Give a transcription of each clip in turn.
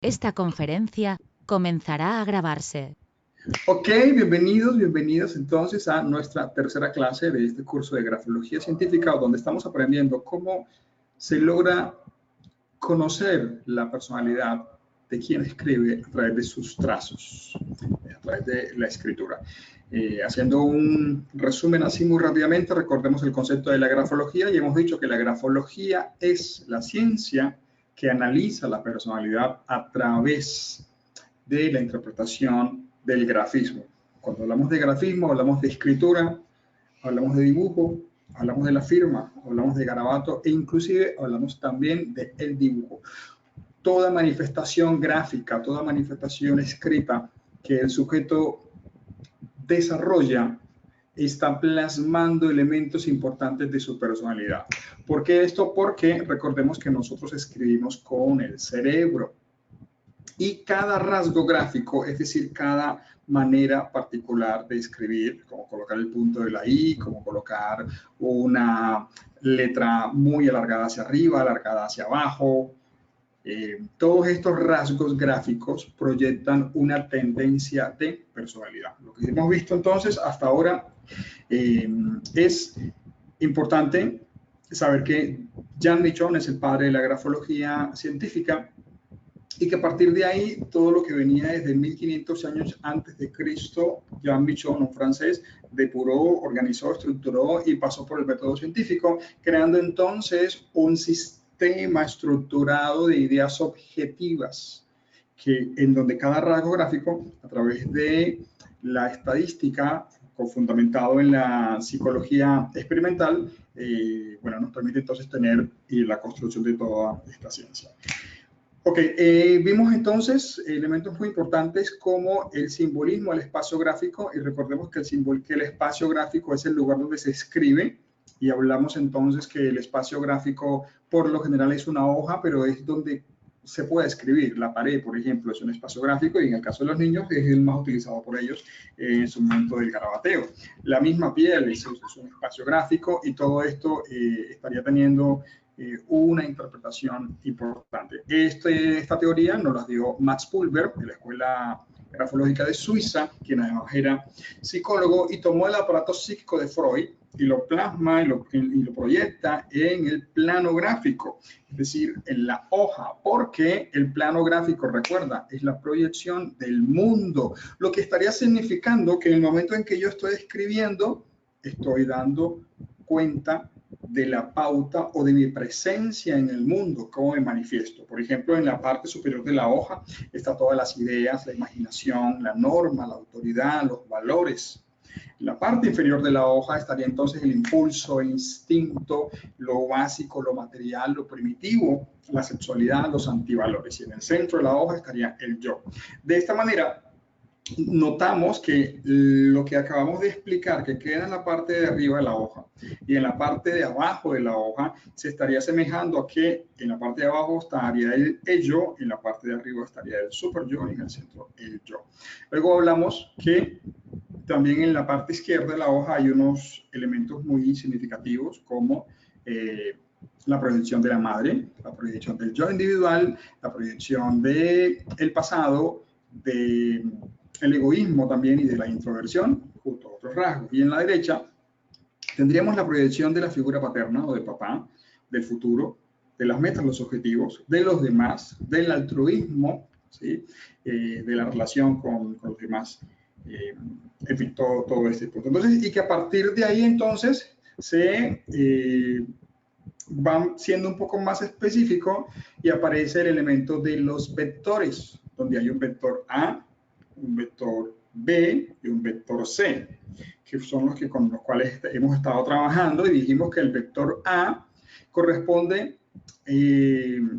Esta conferencia comenzará a grabarse. Ok, bienvenidos entonces a nuestra tercera clase de este curso de grafología científica, donde estamos aprendiendo cómo se logra conocer la personalidad de quien escribe a través de sus trazos, a través de la escritura. Haciendo un resumen así muy rápidamente, recordemos el concepto de la grafología y hemos dicho que la grafología es la ciencia que analiza la personalidad a través de la interpretación del grafismo. Cuando hablamos de grafismo, hablamos de escritura, hablamos de dibujo, hablamos de la firma, hablamos de garabato e inclusive hablamos también del dibujo. Toda manifestación gráfica, toda manifestación escrita que el sujeto desarrolla está plasmando elementos importantes de su personalidad. ¿Por qué esto? Porque recordemos que nosotros escribimos con el cerebro. Y cada rasgo gráfico, es decir, cada manera particular de escribir, como colocar el punto de la I, como colocar una letra muy alargada hacia arriba, alargada hacia abajo, todos estos rasgos gráficos proyectan una tendencia de personalidad. Lo que hemos visto entonces hasta ahora es importante saber que Jan Michon es el padre de la grafología científica y que a partir de ahí todo lo que venía desde 1500 años antes de Cristo, Jean Michon, un francés, depuró, organizó, estructuró y pasó por el método científico, creando entonces un sistema estructurado de ideas objetivas, en donde cada rasgo gráfico, a través de la estadística, fundamentado en la psicología experimental, bueno, nos permite entonces tener la construcción de toda esta ciencia. Ok, vimos entonces elementos muy importantes como el simbolismo, el espacio gráfico, y recordemos que el espacio gráfico es el lugar donde se escribe, y hablamos entonces que el espacio gráfico por lo general es una hoja, pero es donde se puede escribir. La pared, por ejemplo, es un espacio gráfico, y en el caso de los niños es el más utilizado por ellos en su momento del garabateo. La misma piel es un espacio gráfico, y todo esto estaría teniendo una interpretación importante. Esta teoría nos la dio Max Pulver, de la Escuela Grafológica de Suiza, quien además era psicólogo, y tomó el aparato psíquico de Freud y lo plasma y lo proyecta en el plano gráfico, es decir, en la hoja, porque el plano gráfico, recuerda, es la proyección del mundo, lo que estaría significando que en el momento en que yo estoy escribiendo, estoy dando cuenta de la pauta o de mi presencia en el mundo, cómo me manifiesto. Por ejemplo, en la parte superior de la hoja están todas las ideas, la imaginación, la norma, la autoridad, los valores. En la parte inferior de la hoja estaría entonces el impulso, el instinto, lo básico, lo material, lo primitivo, la sexualidad, los antivalores. Y en el centro de la hoja estaría el yo. De esta manera, notamos que lo que acabamos de explicar, que queda en la parte de arriba de la hoja y en la parte de abajo de la hoja, se estaría asemejando a que en la parte de abajo estaría el yo, en la parte de arriba estaría el super yo y en el centro el yo. Luego hablamos que también en la parte izquierda de la hoja hay unos elementos muy significativos como la proyección de la madre, la proyección del yo individual, la proyección del pasado, del egoísmo también y de la introversión, junto a otros rasgos. Y en la derecha tendríamos la proyección de la figura paterna o del papá, del futuro, de las metas, los objetivos, de los demás, del altruismo, ¿sí? De la relación con los demás, en fin, todo este punto. Entonces, y que a partir de ahí entonces se van siendo un poco más específico y aparece el elemento de los vectores, donde hay un vector A, un vector B y un vector C, que son los que con los cuales hemos estado trabajando, y dijimos que el vector A corresponde,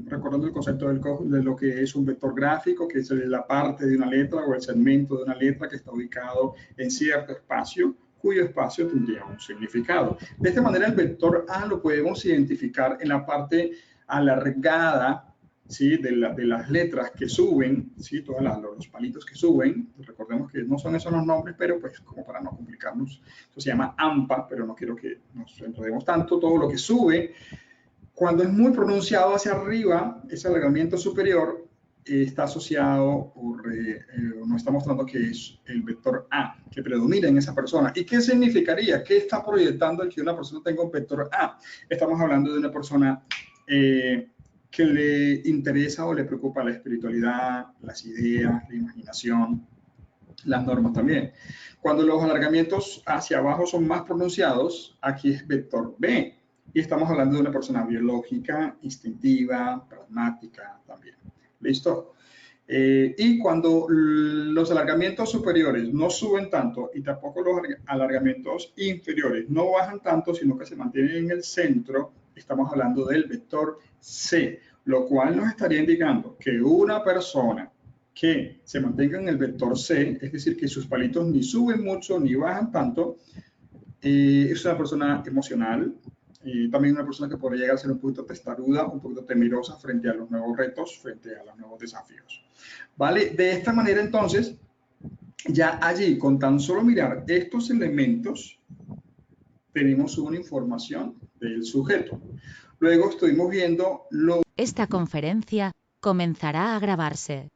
recordando el concepto de lo que es un vector gráfico, que es la parte de una letra o el segmento de una letra que está ubicado en cierto espacio, cuyo espacio tendría un significado. De esta manera, el vector A lo podemos identificar en la parte alargada, ¿sí? de las letras que suben, ¿sí? Todos los palitos que suben. Recordemos que no son esos los nombres, pero pues como para no complicarnos, eso se llama AMPA, pero no quiero que nos enredemos tanto. Todo lo que sube, cuando es muy pronunciado hacia arriba, ese alargamiento superior, está asociado o nos está mostrando que es el vector A, que predomina en esa persona. ¿Y qué significaría? ¿Qué está proyectando el que una persona tenga un vector A? Estamos hablando de una persona que le interesa o le preocupa la espiritualidad, las ideas, la imaginación, las normas también. Cuando los alargamientos hacia abajo son más pronunciados, aquí es vector B. Y estamos hablando de una persona biológica, instintiva, pragmática también. ¿Listo? Y cuando los alargamientos superiores no suben tanto y tampoco los alargamientos inferiores no bajan tanto, sino que se mantienen en el centro, estamos hablando del vector C, lo cual nos estaría indicando que una persona que se mantenga en el vector C, es decir, que sus palitos ni suben mucho ni bajan tanto, es una persona emocional, también una persona que podría llegar a ser un poquito testaruda, un poquito temerosa frente a los nuevos retos, frente a los nuevos desafíos. ¿Vale? De esta manera, entonces, ya allí, con tan solo mirar estos elementos, tenemos una información del sujeto. Luego estuvimos viendo Esta conferencia comenzará a grabarse.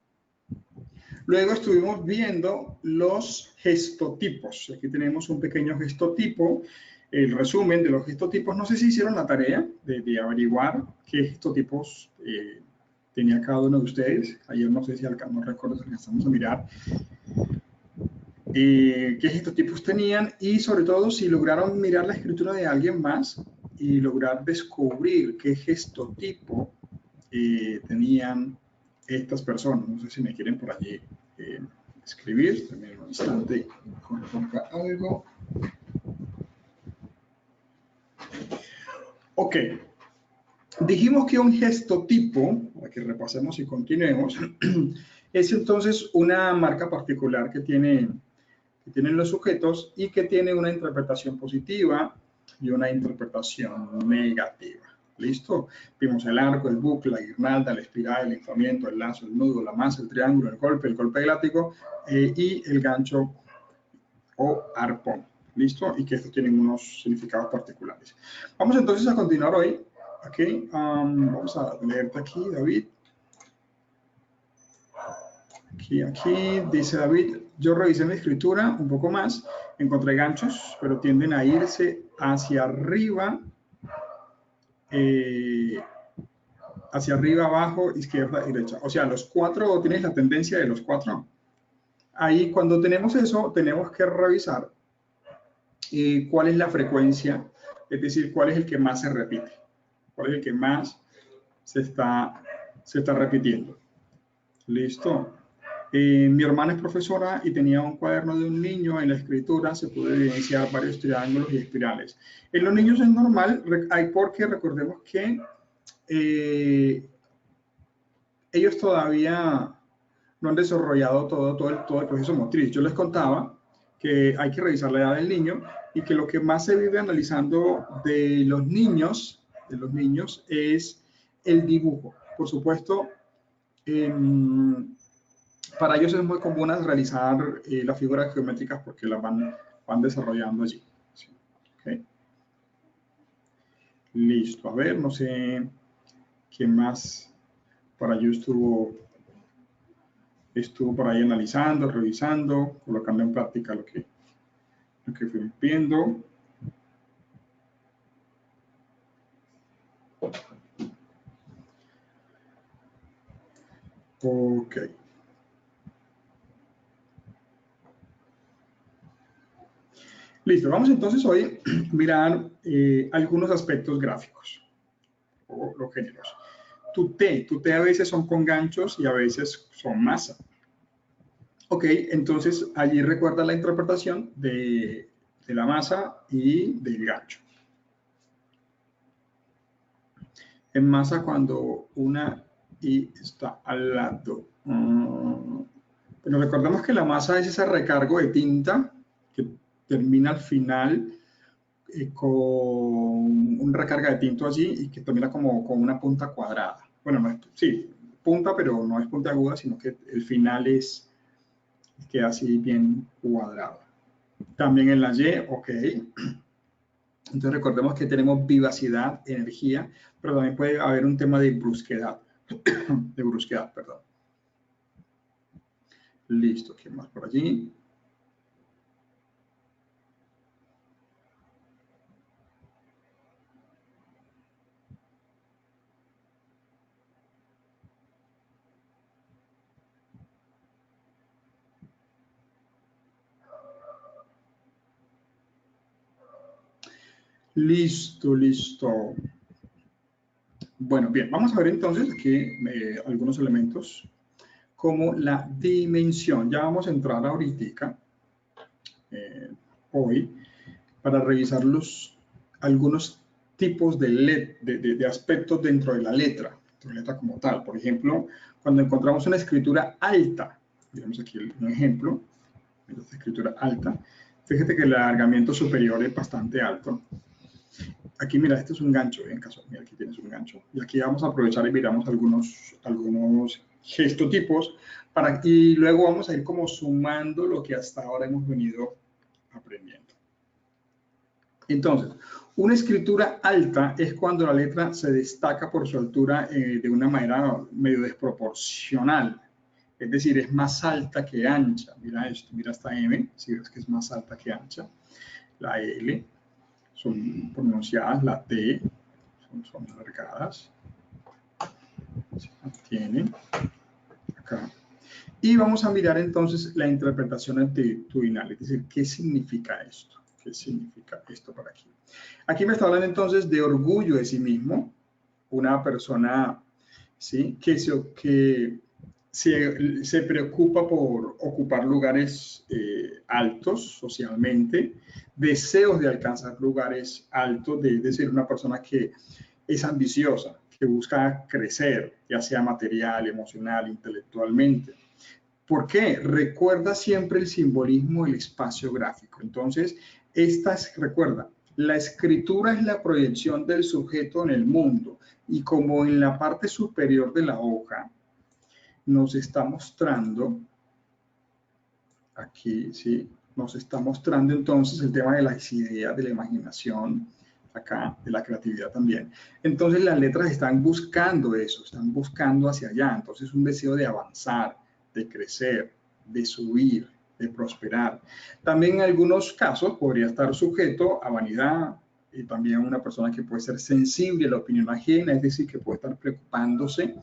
Luego estuvimos viendo los gestotipos. Aquí tenemos un pequeño gestotipo, el resumen de los gestotipos. No sé si hicieron la tarea de averiguar qué gestotipos tenía cada uno de ustedes. Ayer no sé si no recuerdo si alcanzamos a mirar qué gestotipos tenían y sobre todo si lograron mirar la escritura de alguien más y lograr descubrir qué gestotipo tenían estas personas. No sé si me quieren por allí escribir. También un instante, coloca algo. Ok. Dijimos que un gestotipo, para que repasemos y continuemos, es entonces una marca particular que tienen los sujetos y que tiene una interpretación positiva y una interpretación negativa. ¿Listo? Vimos el arco, el bucle, la guirnalda, la espiral, el inflamiento, el lazo, el nudo, la masa, el triángulo, el golpe de látigo y el gancho o arpón. ¿Listo? Y que estos tienen unos significados particulares. Vamos entonces a continuar hoy. ¿Ok? Vamos a leerte aquí, David. Aquí dice David, yo revisé mi escritura un poco más, encontré ganchos, pero tienden a irse hacia arriba, abajo, izquierda, derecha. O sea, los cuatro, tienes la tendencia de los cuatro. Ahí cuando tenemos eso, tenemos que revisar cuál es la frecuencia, es decir, cuál es el que más se repite, cuál es el que más se está repitiendo. ¿Listo? Mi hermana es profesora y tenía un cuaderno de un niño. En la escritura se puede evidenciar varios triángulos y espirales. En los niños es normal, porque recordemos que ellos todavía no han desarrollado todo el proceso motriz. Yo les contaba que hay que revisar la edad del niño y que lo que más se vive analizando de los niños es el dibujo. Por supuesto, para ellos es muy común realizar las figuras geométricas porque las van desarrollando allí. ¿Sí? Okay. Listo. A ver, no sé quién más para yo estuvo por ahí analizando, revisando, colocando en práctica lo que fui viendo. Ok. Listo, vamos entonces hoy a mirar algunos aspectos gráficos o los géneros. Tu T a veces son con ganchos y a veces son masa. Ok, entonces allí recuerda la interpretación de la masa y del gancho. En masa cuando una I está al lado. Pero recordemos que la masa es ese recargo de tinta que termina al final con un recarga de tinta allí y que termina como con una punta cuadrada. Bueno, no es, sí, punta, pero no es punta aguda, sino que el final queda así bien cuadrado. También en la Y, ok. Entonces recordemos que tenemos vivacidad, energía, pero también puede haber un tema de brusquedad, perdón. Listo, ¿quién más por allí? Listo, listo. Bueno, bien, vamos a ver entonces aquí algunos elementos como la dimensión. Ya vamos a entrar ahorita, hoy, para revisar algunos tipos de aspectos dentro de la letra como tal. Por ejemplo, cuando encontramos una escritura alta, miramos aquí un ejemplo, esta escritura alta, fíjate que el alargamiento superior es bastante alto. Aquí, mira, este es un gancho, en caso, mira, aquí tienes un gancho. Y aquí vamos a aprovechar y miramos algunos gestotipos y luego vamos a ir como sumando lo que hasta ahora hemos venido aprendiendo. Entonces, una escritura alta es cuando la letra se destaca por su altura de una manera medio desproporcional. Es decir, es más alta que ancha. Mira esto, mira esta M, si ves que es más alta que ancha. La L son pronunciadas, la T son alargadas. Se mantienen acá. Y vamos a mirar entonces la interpretación actitudinal, es decir, ¿qué significa esto? ¿Qué significa esto para aquí? Aquí me está hablando entonces de orgullo de sí mismo, una persona, ¿sí?, que se preocupa por ocupar lugares altos socialmente, deseos de alcanzar lugares altos, de ser una persona que es ambiciosa, que busca crecer, ya sea material, emocional, intelectualmente. ¿Por qué? Recuerda siempre el simbolismo del espacio gráfico. Entonces, recuerda, la escritura es la proyección del sujeto en el mundo y como en la parte superior de la hoja nos está mostrando, aquí, ¿sí? Nos está mostrando entonces el tema de las ideas, de la imaginación, acá, de la creatividad también. Entonces, las letras están buscando eso, están buscando hacia allá. Entonces, un deseo de avanzar, de crecer, de subir, de prosperar. También en algunos casos podría estar sujeto a vanidad y también una persona que puede ser sensible a la opinión ajena, es decir, que puede estar preocupándose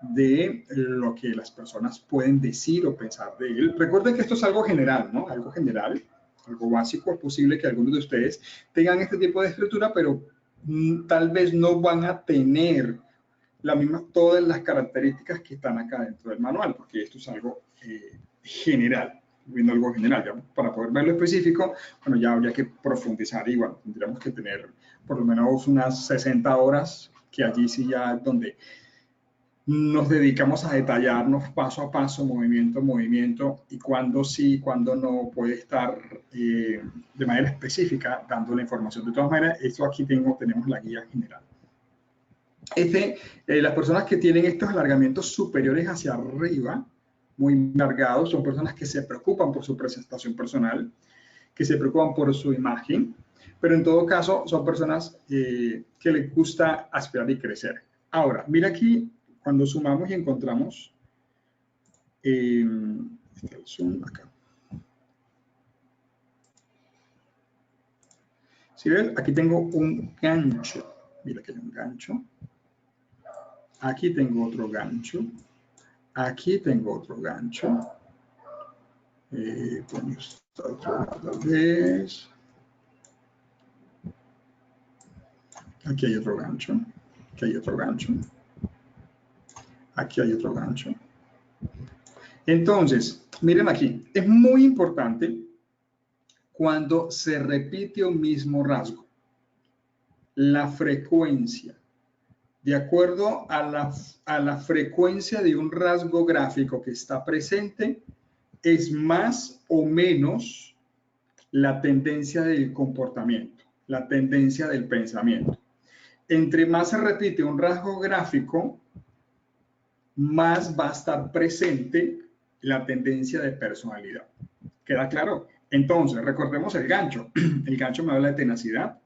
de lo que las personas pueden decir o pensar de él. Recuerden que esto es algo general, ¿no? Algo general, algo básico. Es posible que algunos de ustedes tengan este tipo de escritura, pero tal vez no van a tener todas las características que están acá dentro del manual, porque esto es algo general, viendo algo general. Ya para poder ver lo específico, bueno, ya habría que profundizar y bueno, tendríamos que tener por lo menos unas 60 horas, que allí sí ya es donde nos dedicamos a detallarnos paso a paso, movimiento a movimiento, y cuándo sí, cuándo no puede estar de manera específica dando la información. De todas maneras, esto aquí tenemos la guía general. Las personas que tienen estos alargamientos superiores hacia arriba, muy alargados, son personas que se preocupan por su presentación personal, que se preocupan por su imagen, pero en todo caso son personas que les gusta aspirar y crecer. Ahora, mira aquí, cuando sumamos y encontramos, está el zoom acá. Si ven, aquí tengo un gancho. Mira que hay un gancho. Aquí tengo otro gancho. Aquí tengo otro gancho. Bueno, está otro lado, tal vez. Aquí hay otro gancho. Aquí hay otro gancho. Aquí hay otro gancho. Entonces, miren aquí, es muy importante cuando se repite un mismo rasgo, la frecuencia. De acuerdo a la frecuencia de un rasgo gráfico que está presente, es más o menos la tendencia del comportamiento, la tendencia del pensamiento. Entre más se repite un rasgo gráfico, más va a estar presente la tendencia de personalidad. ¿Queda claro? Entonces, recordemos el gancho. El gancho me habla de tenacidad,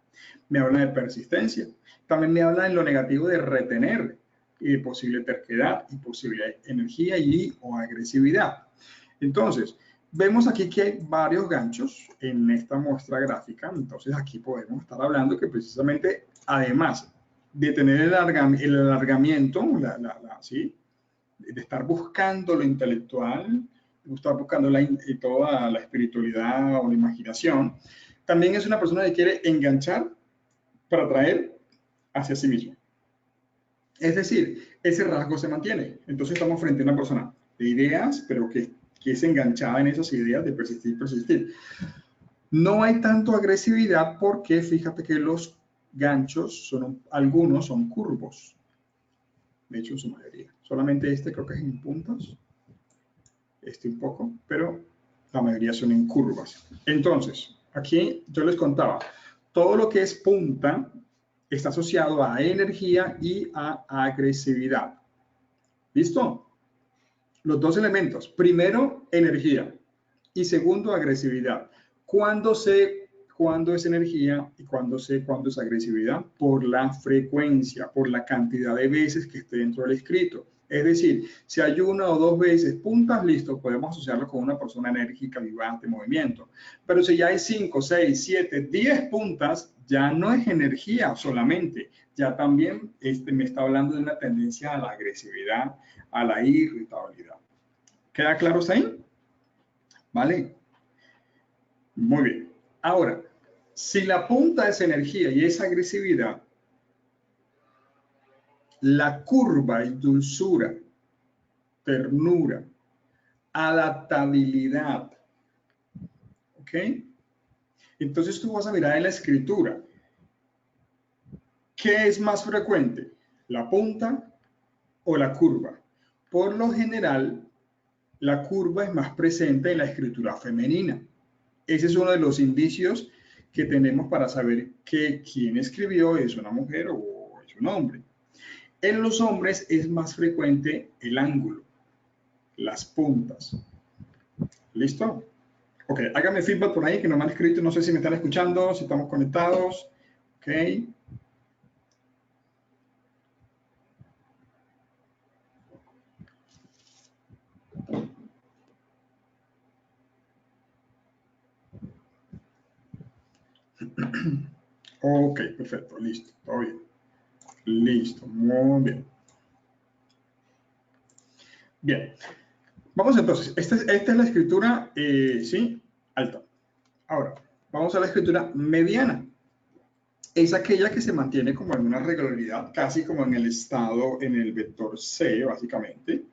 me habla de persistencia, también me habla en lo negativo de retener y de posible terquedad y posible energía o agresividad. Entonces, vemos aquí que hay varios ganchos en esta muestra gráfica. Entonces, aquí podemos estar hablando que precisamente, además de tener el alargamiento, ¿sí? De estar buscando lo intelectual, de estar buscando toda la espiritualidad o la imaginación, también es una persona que quiere enganchar para atraer hacia sí mismo. Es decir, ese rasgo se mantiene. Entonces estamos frente a una persona de ideas, pero que es enganchada en esas ideas de persistir, persistir. No hay tanto agresividad porque fíjate que los ganchos, algunos son curvos. De hecho, en su mayoría. Solamente este creo que es en puntas. Este un poco, pero la mayoría son en curvas. Entonces, aquí yo les contaba, todo lo que es punta está asociado a energía y a agresividad. ¿Listo? Los dos elementos. Primero, energía. Y segundo, agresividad. ¿Cuándo sé cuándo es energía y cuándo sé cuándo es agresividad? Por la frecuencia, por la cantidad de veces que esté dentro del escrito. Es decir, si hay una o dos veces puntas, listo, podemos asociarlo con una persona enérgica, vivante, movimiento. Pero si ya hay 5, 6, 7, 10 puntas, ya no es energía solamente, ya también me está hablando de una tendencia a la agresividad, a la irritabilidad. ¿Queda claro hasta ahí? ¿Vale? Muy bien. Ahora, si la punta es energía y es agresividad, la curva es dulzura, ternura, adaptabilidad. ¿Ok? Entonces tú vas a mirar en la escritura. ¿Qué es más frecuente? ¿La punta o la curva? Por lo general, la curva es más presente en la escritura femenina. Ese es uno de los indicios que tenemos para saber que quién escribió es una mujer o es un hombre. En los hombres es más frecuente el ángulo, las puntas. ¿Listo? Ok, hágame feedback por ahí que no me han escrito, no sé si me están escuchando, si estamos conectados. Ok. Ok, perfecto, listo, todo bien. Listo, muy bien. Bien, vamos entonces, esta es la escritura, ¿sí? Alta. Ahora, vamos a la escritura mediana. Es aquella que se mantiene como en una regularidad, casi como en el estado, en el vector C, básicamente.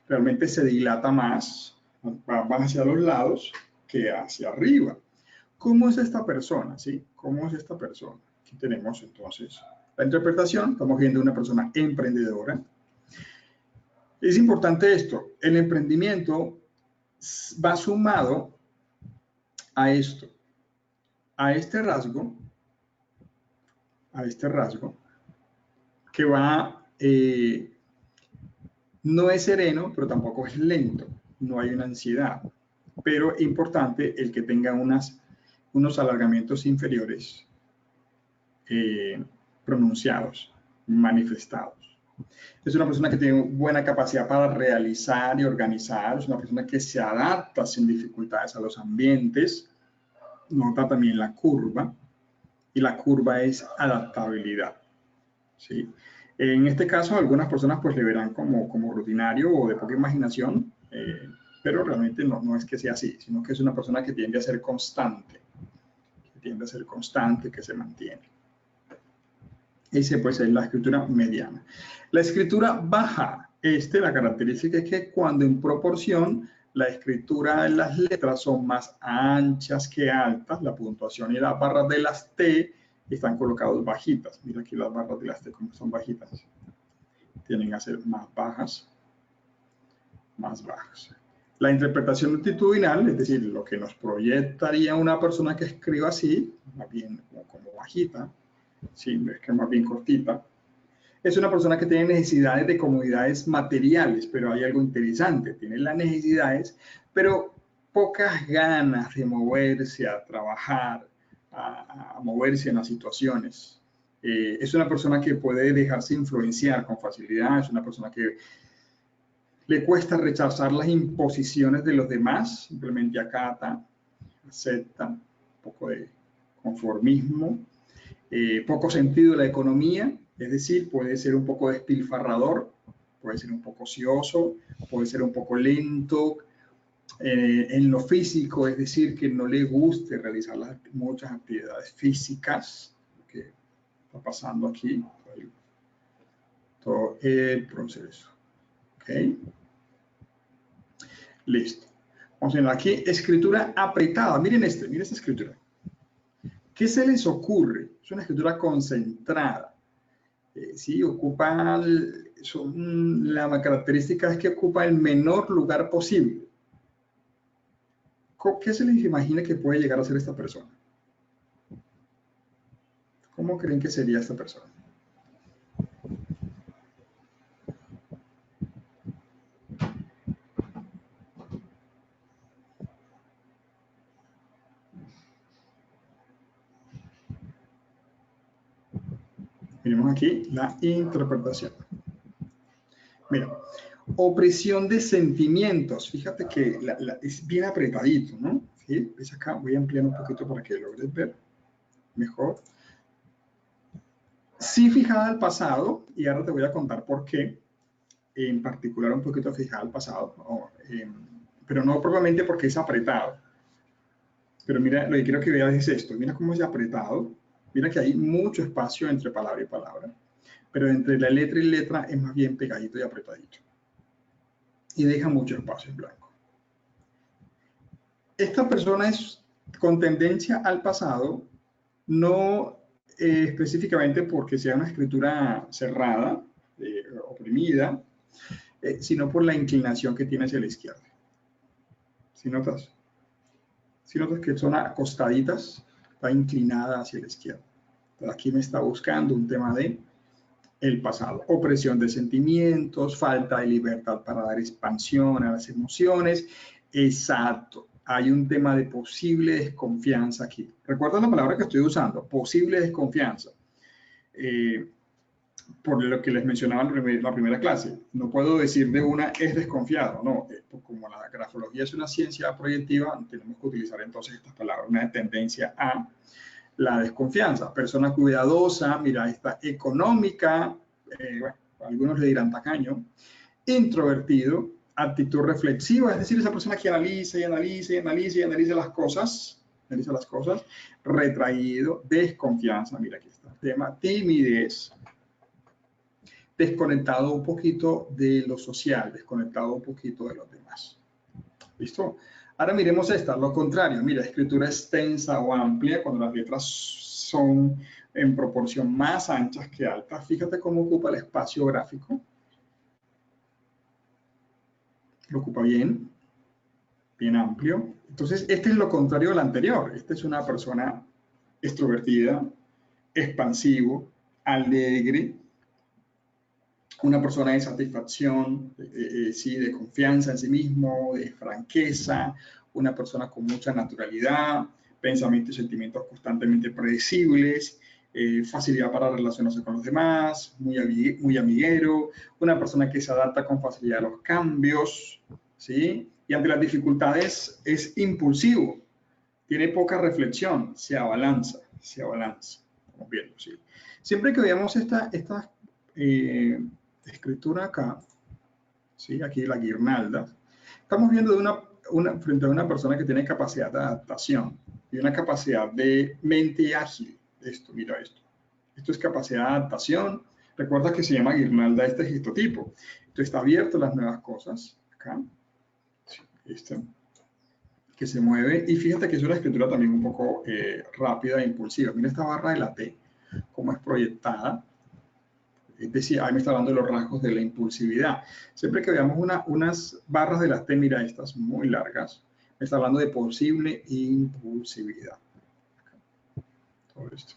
Realmente se dilata más, va hacia los lados que hacia arriba. ¿Cómo es esta persona? ¿Sí? ¿Cómo es esta persona? Aquí tenemos entonces la interpretación. Estamos viendo una persona emprendedora. Es importante esto. El emprendimiento va sumado a esto, a este rasgo, que va, no es sereno, pero tampoco es lento. No hay una ansiedad. Pero es importante el que tenga unos alargamientos inferiores pronunciados, manifestados. Es una persona que tiene buena capacidad para realizar y organizar, es una persona que se adapta sin dificultades a los ambientes. Nota también la curva, y la curva es adaptabilidad. ¿Sí? En este caso, algunas personas pues le verán como rutinario o de poca imaginación, pero realmente no es que sea así, sino que es una persona que tiende a ser constante, que se mantiene. Ese pues es la escritura mediana. La escritura baja, la característica es que cuando en proporción la escritura de las letras son más anchas que altas, la puntuación y las barras de las T están colocadas bajitas. Mira aquí las barras de las T como son bajitas. Tienen que ser más bajas, más bajas. La interpretación multitudinal, es decir, lo que nos proyectaría una persona que escriba así, más bien como bajita, sí, es que más bien cortita, es una persona que tiene necesidades de comodidades materiales, pero hay algo interesante, tiene las necesidades, pero pocas ganas de moverse a trabajar, a moverse en las situaciones. Es una persona que puede dejarse influenciar con facilidad, es una persona que Le cuesta rechazar las imposiciones de los demás, simplemente acata, acepta, un poco de conformismo, poco sentido de la economía, es decir, puede ser un poco despilfarrador, puede ser un poco ocioso, puede ser un poco lento, en lo físico, es decir, que no le guste realizar muchas actividades físicas, que está pasando aquí, todo el proceso. ¿Ok? Listo. Vamos a ver aquí, escritura apretada. Miren esta escritura. ¿Qué se les ocurre? Es una escritura concentrada. Sí, ocupa, la característica es que ocupa el menor lugar posible. ¿Qué se les imagina que puede llegar a ser esta persona? ¿Cómo creen que sería esta persona? Miremos aquí la interpretación. Mira, opresión de sentimientos. Fíjate que es bien apretadito, ¿no? ¿Sí? ¿Ves acá? Voy a ampliar un poquito para que logres ver mejor. Sí fijada al pasado, y ahora te voy a contar por qué. En particular un poquito fijada al pasado, pero no propiamente porque es apretado. Pero mira, lo que quiero que veas es esto. Mira cómo es apretado. Mira que hay mucho espacio entre palabra y palabra, pero entre la letra y letra es más bien pegadito y apretadito. Y deja mucho espacio en blanco. Esta persona es con tendencia al pasado, no específicamente porque sea una escritura cerrada, oprimida, sino por la inclinación que tiene hacia la izquierda. ¿Sí notas? ¿Sí notas que son acostaditas? Está inclinada hacia la izquierda. Entonces aquí me está buscando un tema de el pasado. Opresión de sentimientos, falta de libertad para dar expansión a las emociones. Exacto. Hay un tema de posible desconfianza aquí. ¿Recuerdan la palabra que estoy usando? Posible desconfianza. Por lo que les mencionaba en la primera clase. No puedo decir de una es desconfiado, no. Como la grafología es una ciencia proyectiva, tenemos que utilizar entonces estas palabras. Una tendencia a la desconfianza. Persona cuidadosa, mira, está económica, bueno, algunos le dirán tacaño, introvertido, actitud reflexiva, es decir, esa persona que analiza y analiza y analiza y analiza las cosas, retraído, desconfianza, mira aquí está el tema, timidez, desconectado un poquito de lo social, desconectado un poquito de los demás. ¿Listo? Ahora miremos esta, lo contrario, mira, escritura extensa o amplia, cuando las letras son en proporción más anchas que altas. Fíjate cómo ocupa el espacio gráfico. Lo ocupa bien, bien amplio. Entonces, este es lo contrario del anterior. Esta es una persona extrovertida, expansivo, alegre, una persona de satisfacción, sí, de confianza en sí mismo, de franqueza, una persona con mucha naturalidad, pensamientos y sentimientos constantemente predecibles, facilidad para relacionarse con los demás, muy amiguero, una persona que se adapta con facilidad a los cambios, ¿sí? Y ante las dificultades es impulsivo, tiene poca reflexión, se abalanza, estamos viendo, ¿sí? Siempre que veamos esta escritura acá, ¿sí? Aquí la guirnalda, estamos viendo frente a una persona que tiene capacidad de adaptación y una capacidad de mente ágil. Esto, mira esto. Esto es capacidad de adaptación. Recuerda que se llama guirnalda este gestotipo. Esto está abierto a las nuevas cosas. Acá. Sí, este, que se mueve. Y fíjate que es una escritura también un poco rápida e impulsiva. Mira esta barra de la T, cómo es proyectada. Es decir, ahí me está hablando de los rasgos de la impulsividad. Siempre que veamos unas barras de las T, mira estas muy largas, me está hablando de posible impulsividad. Todo esto.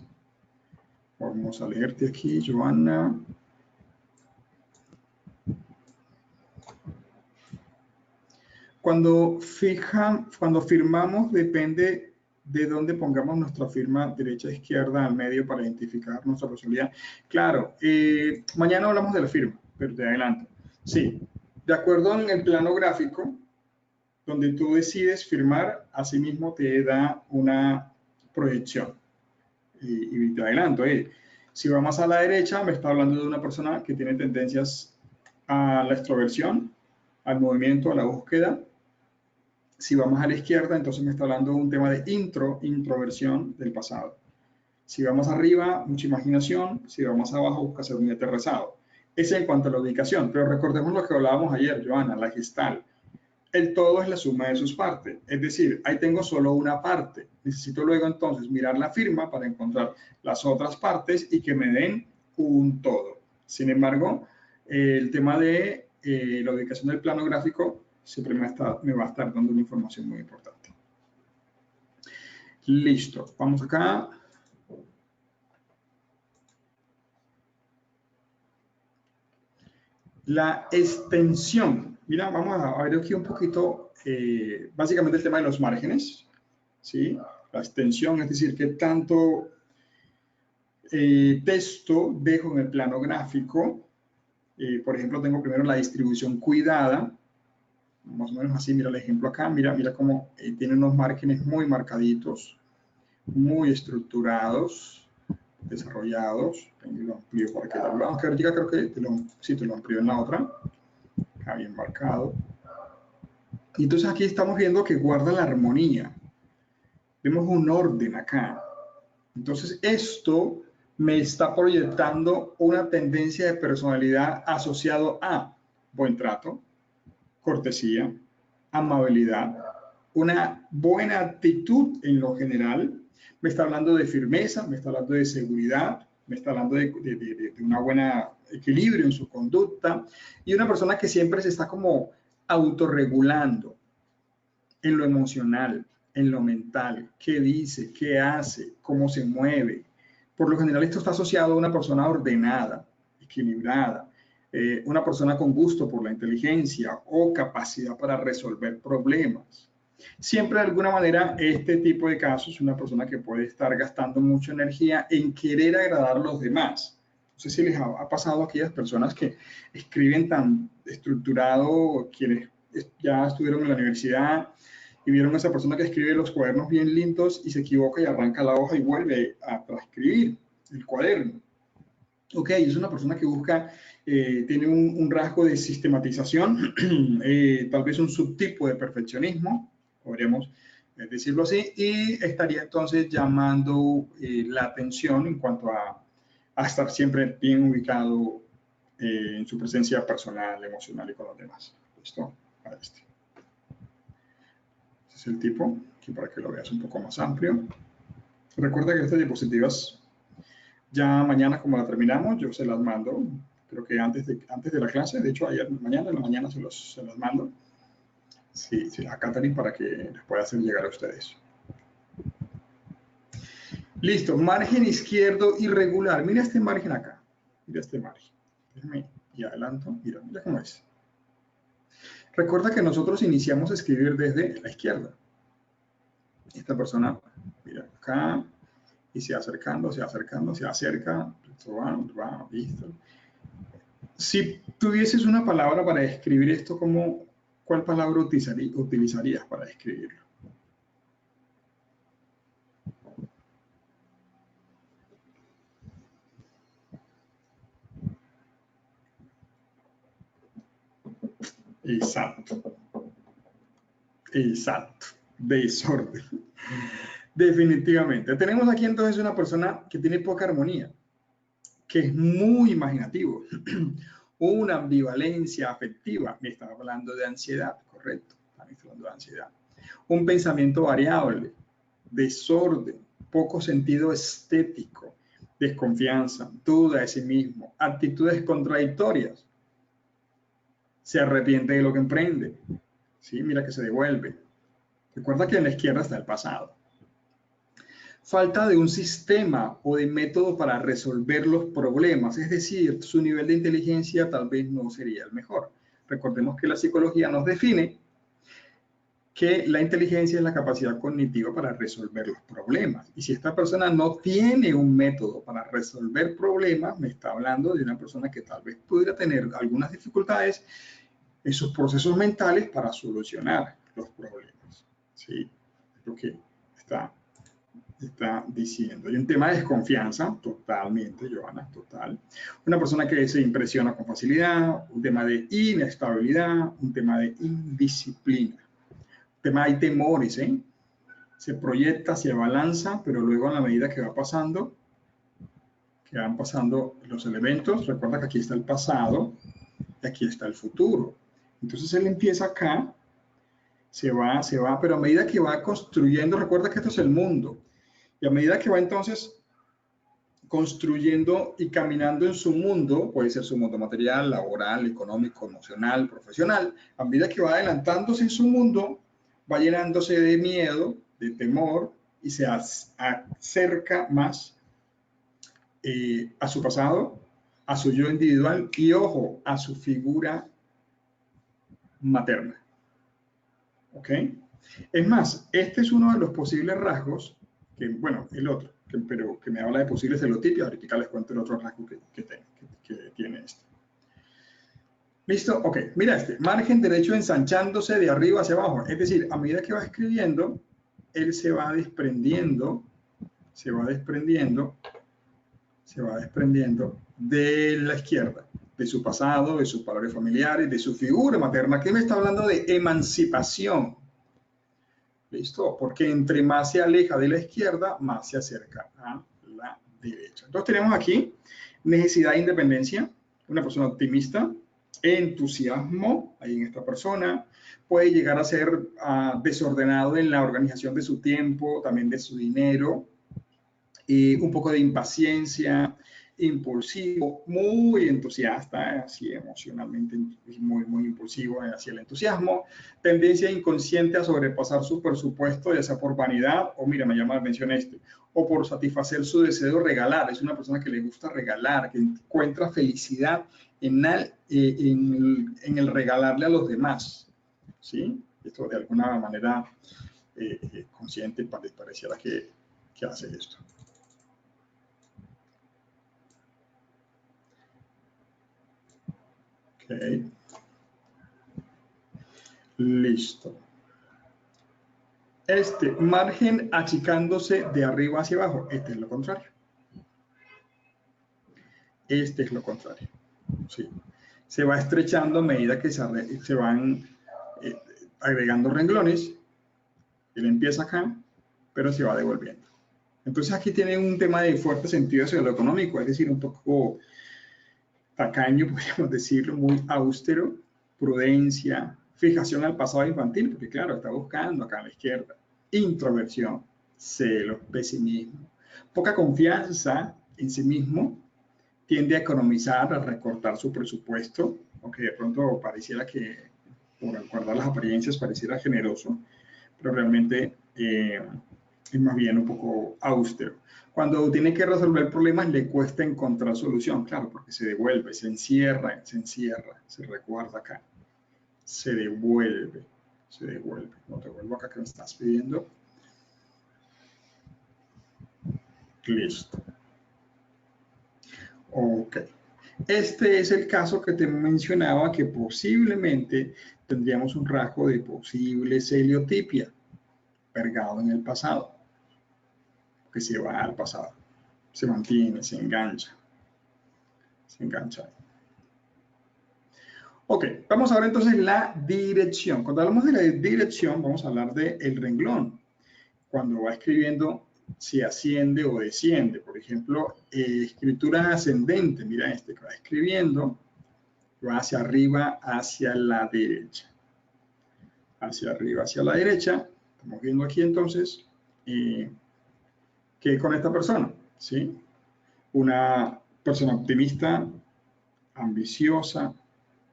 Vamos a leerte aquí, Joana. Cuando firmamos, depende de dónde pongamos nuestra firma, derecha, izquierda, al medio, para identificar nuestra personalidad. Claro, mañana hablamos de la firma, pero te adelanto. Sí, De acuerdo en el plano gráfico, donde tú decides firmar, asimismo te da una proyección. Y te adelanto, si va más a la derecha, me está hablando de una persona que tiene tendencias a la extroversión, al movimiento, a la búsqueda. Si va más a la izquierda, entonces me está hablando de un tema de introversión del pasado. Si va más arriba, mucha imaginación. Si va más abajo, busca ser muy aterrizado. Ese en cuanto a la ubicación. Pero recordemos lo que hablábamos ayer, Joana, la Gestalt. El todo es la suma de sus partes. Es decir, ahí tengo solo una parte. Necesito luego entonces mirar la firma para encontrar las otras partes y que me den un todo. Sin embargo, el tema de la ubicación del plano gráfico siempre me va a estar dando una información muy importante. Listo. Vamos acá. La extensión. Mira, vamos a ver aquí un poquito, básicamente el tema de los márgenes, ¿sí? La extensión, es decir, qué tanto texto dejo en el plano gráfico. Por ejemplo, tengo primero la distribución cuidada, más o menos así, mira el ejemplo acá, mira cómo tiene unos márgenes muy marcaditos, muy estructurados, desarrollados. Lo amplío para que lo vean, aunque ahorita creo que te lo amplío en la otra. Acá bien marcado. Y entonces aquí estamos viendo que guarda la armonía. Vemos un orden acá. Entonces esto me está proyectando una tendencia de personalidad asociado a buen trato, cortesía, amabilidad, una buena actitud en lo general. Me está hablando de firmeza, me está hablando de seguridad, me está hablando de una buena equilibrio en su conducta y una persona que siempre se está como autorregulando en lo emocional, en lo mental, qué dice, qué hace, cómo se mueve. Por lo general esto está asociado a una persona ordenada, equilibrada, una persona con gusto por la inteligencia o capacidad para resolver problemas. Siempre de alguna manera este tipo de casos es una persona que puede estar gastando mucha energía en querer agradar a los demás. No sé si les ha pasado a aquellas personas que escriben tan estructurado, quienes ya estuvieron en la universidad y vieron a esa persona que escribe los cuadernos bien lindos y se equivoca y arranca la hoja y vuelve a transcribir el cuaderno. Ok, es una persona que busca, tiene un rasgo de sistematización, tal vez un subtipo de perfeccionismo, podríamos decirlo así, y estaría entonces llamando la atención en cuanto a estar siempre bien ubicado en su presencia personal, emocional y con los demás. ¿Listo? Para este. Este es el tipo, aquí para que lo veas un poco más amplio. Recuerda que estas diapositivas ya mañana, como la terminamos, yo se las mando, creo que antes de la clase, de hecho ayer, mañana en la mañana se las mando. Sí, a Catherine para que les pueda hacer llegar a ustedes. Listo, margen izquierdo irregular. Mira este margen acá, mira este margen. Déjame y adelanto, mira cómo es. Recuerda que nosotros iniciamos a escribir desde la izquierda. Esta persona, mira acá, y se va acercando, se acerca, va, listo. Si tuvieses una palabra para describir esto, ¿cuál palabra utilizarías para describirlo? Exacto. Exacto. Desorden. Definitivamente. Tenemos aquí entonces una persona que tiene poca armonía, que es muy imaginativo, una ambivalencia afectiva, me está hablando de ansiedad, correcto, me está hablando de ansiedad, un pensamiento variable, desorden, poco sentido estético, desconfianza, duda de sí mismo, actitudes contradictorias, se arrepiente de lo que emprende, ¿sí? Mira que se devuelve. Recuerda que en la izquierda está el pasado. Falta de un sistema o de método para resolver los problemas, es decir, su nivel de inteligencia tal vez no sería el mejor. Recordemos que la psicología nos define que la inteligencia es la capacidad cognitiva para resolver los problemas. Y si esta persona no tiene un método para resolver problemas, me está hablando de una persona que tal vez pudiera tener algunas dificultades en sus procesos mentales para solucionar los problemas. ¿Sí? Es lo que está diciendo. Hay un tema de desconfianza, totalmente, Joana, total. Una persona que se impresiona con facilidad, un tema de inestabilidad, un tema de indisciplina. Un tema de temores, ¿eh? Se proyecta, se abalanza, pero luego a la medida que va pasando, que van pasando los elementos, recuerda que aquí está el pasado y aquí está el futuro. Entonces él empieza acá, se va, pero a medida que va construyendo, recuerda que esto es el mundo, y a medida que va entonces construyendo y caminando en su mundo, puede ser su mundo material, laboral, económico, emocional, profesional, a medida que va adelantándose en su mundo, va llenándose de miedo, de temor, y se acerca más a su pasado, a su yo individual y, ojo, a su figura materna. ¿Ok? Es más, este es uno de los posibles rasgos, que, bueno, el otro, pero que me habla de posibles celotipias. Ahorita les cuento el otro rasgo que tiene este. ¿Listo? Ok, mira este, margen derecho ensanchándose de arriba hacia abajo. Es decir, a medida que va escribiendo, él se va desprendiendo de la izquierda, de su pasado, de sus valores familiares, de su figura materna. Aquí me está hablando de emancipación. ¿Listo? Porque entre más se aleja de la izquierda, más se acerca a la derecha. Entonces tenemos aquí necesidad de independencia, una persona optimista, entusiasmo, ahí en esta persona, puede llegar a ser desordenado en la organización de su tiempo, también de su dinero, un poco de impaciencia, impulsivo, muy entusiasta, así emocionalmente muy impulsivo hacia el entusiasmo, tendencia inconsciente a sobrepasar su presupuesto, ya sea por vanidad o, mira, me llama la atención o por satisfacer su deseo de regalar. Es una persona que le gusta regalar, que encuentra felicidad en el regalarle a los demás, ¿sí? Esto de alguna manera consciente pareciera que hace esto. Okay. Listo. Este margen achicándose de arriba hacia abajo, este es lo contrario. Este es lo contrario. Sí. Se va estrechando a medida que se van agregando renglones. Él empieza acá, pero se va devolviendo. Entonces aquí tiene un tema de fuerte sentido hacia lo económico, es decir, un poco tacaño, podríamos decirlo, muy austero, prudencia, fijación al pasado infantil, porque claro, está buscando acá a la izquierda, introversión, celos, pesimismo, poca confianza en sí mismo, tiende a economizar, a recortar su presupuesto, aunque de pronto pareciera que, por guardar las apariencias, pareciera generoso, pero realmente es más bien un poco austero. Cuando tiene que resolver problemas le cuesta encontrar solución, claro, porque se devuelve, se encierra, se recuerda acá, se devuelve. No te vuelvo acá que me estás pidiendo. Listo. Ok. Este es el caso que te mencionaba, que posiblemente tendríamos un rasgo de posible celiotipia, pergado en el pasado, que se va al pasado, se mantiene, se engancha. Ok, vamos a ver entonces la dirección. Cuando hablamos de la dirección, vamos a hablar del renglón. Cuando va escribiendo, si asciende o desciende. Por ejemplo, escritura ascendente. Mira este que va escribiendo, va hacia arriba, hacia la derecha. Hacia arriba, hacia la derecha. Estamos viendo aquí entonces que con esta persona, ¿sí? Una persona optimista, ambiciosa,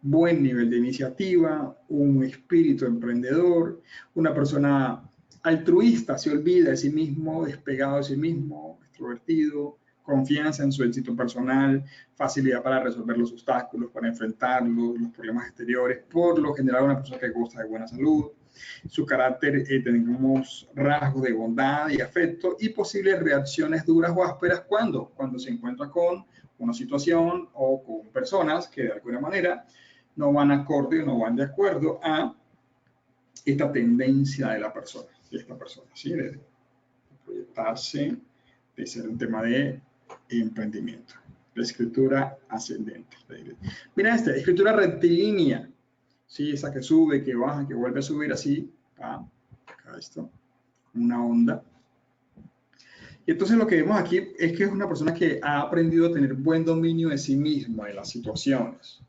buen nivel de iniciativa, un espíritu emprendedor, una persona altruista, se olvida de sí mismo, despegado de sí mismo, extrovertido, confianza en su éxito personal, facilidad para resolver los obstáculos, para enfrentarlos, los problemas exteriores, por lo general una persona que goza de buena salud. Su carácter, tenemos rasgos de bondad y afecto y posibles reacciones duras o ásperas cuando se encuentra con una situación o con personas que de alguna manera no van acorde o no van de acuerdo a esta tendencia de la persona, ¿sí? De proyectarse, de ser un tema de emprendimiento. La escritura ascendente. Mira esta, escritura rectilínea, ¿sí? Esa que sube, que baja, que vuelve a subir así, acá esto, una onda. Y entonces lo que vemos aquí es que es una persona que ha aprendido a tener buen dominio de sí mismo en las situaciones,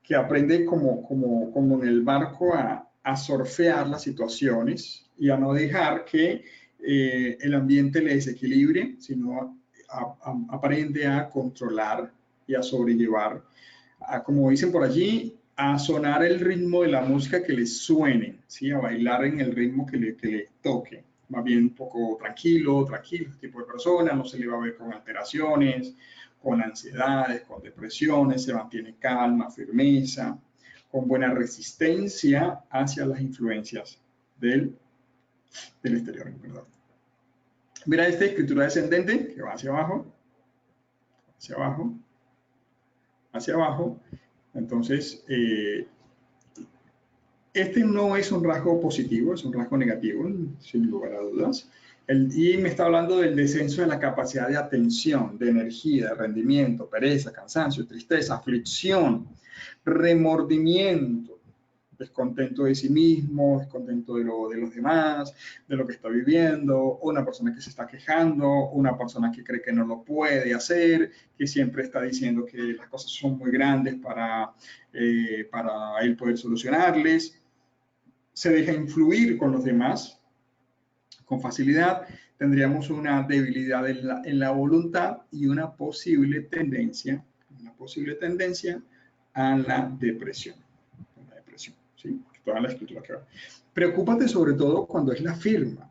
que aprende como en el barco a surfear las situaciones y a no dejar que el ambiente le desequilibre, sino aprende a controlar y a sobrellevar, como dicen por allí, a sonar el ritmo de la música que le suene, ¿sí? A bailar en el ritmo que le toque. Más bien un poco tranquilo, tipo de persona, no se le va a ver con alteraciones, con ansiedades, con depresiones, se mantiene calma, firmeza, con buena resistencia hacia las influencias del exterior, ¿verdad? Mira esta escritura descendente que va hacia abajo, hacia abajo, hacia abajo. Entonces, este no es un rasgo positivo, es un rasgo negativo, sin lugar a dudas. Y me está hablando del descenso de la capacidad de atención, de energía, de rendimiento, pereza, cansancio, tristeza, aflicción, remordimiento, descontento de sí mismo, descontento de los demás, de lo que está viviendo, una persona que se está quejando, una persona que cree que no lo puede hacer, que siempre está diciendo que las cosas son muy grandes para él poder solucionarles. Se deja influir con los demás con facilidad, tendríamos una debilidad en la voluntad y una posible tendencia a la depresión. ¿Sí? Toda la escritura que va. Preocúpate sobre todo cuando es la firma.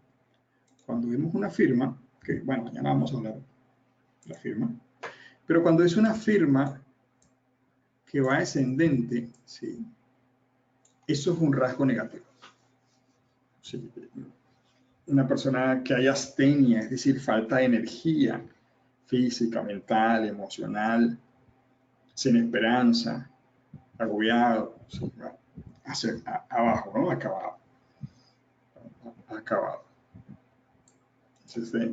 Cuando vemos una firma, que bueno, mañana vamos a hablar de la firma, pero cuando es una firma que va ascendente, ¿sí? Eso es un rasgo negativo. ¿Sí? Una persona que haya astenia, es decir, falta de energía física, mental, emocional, sin esperanza, agobiado, ¿sí? Hacia abajo, ¿no? Acabado. Entonces,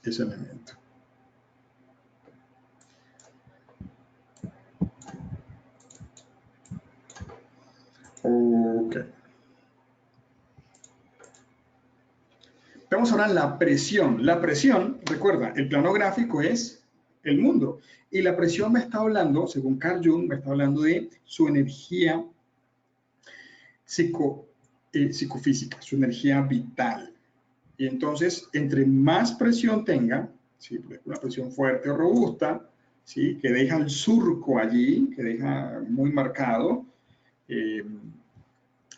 ese elemento. Ok. Vamos ahora a la presión. La presión, recuerda, el plano gráfico es el mundo. Y la presión me está hablando, según Carl Jung, me está hablando de su energía psicofísica, su energía vital. Y entonces, entre más presión tenga, ¿sí? Una presión fuerte o robusta, ¿sí? Que deja el surco allí, que deja muy marcado,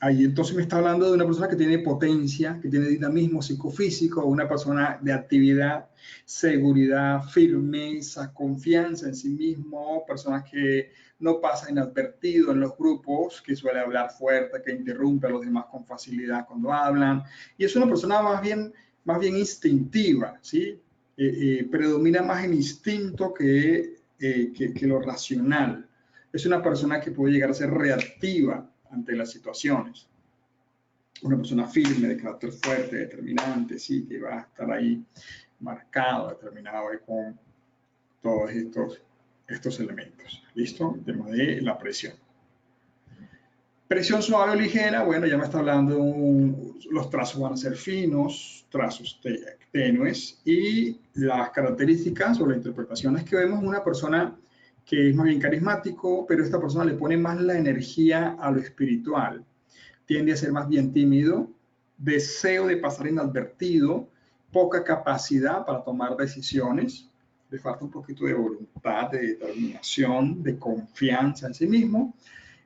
ahí entonces me está hablando de una persona que tiene potencia, que tiene dinamismo psicofísico, una persona de actividad, seguridad, firmeza, confianza en sí mismo, personas que no pasa inadvertido en los grupos, que suele hablar fuerte, que interrumpe a los demás con facilidad cuando hablan. Y es una persona más bien instintiva, ¿sí? Predomina más el instinto que lo racional. Es una persona que puede llegar a ser reactiva ante las situaciones. Una persona firme, de carácter fuerte, determinante, sí, que va a estar ahí marcado, determinado con todos estos elementos. ¿Listo? El tema de la presión. Presión suave o ligera, bueno, ya me está hablando, los trazos van a ser finos, trazos tenues, y las características o las interpretaciones que vemos, una persona que es más bien carismático, pero esta persona le pone más la energía a lo espiritual. Tiende a ser más bien tímido, deseo de pasar inadvertido, poca capacidad para tomar decisiones, le falta un poquito de voluntad, de determinación, de confianza en sí mismo,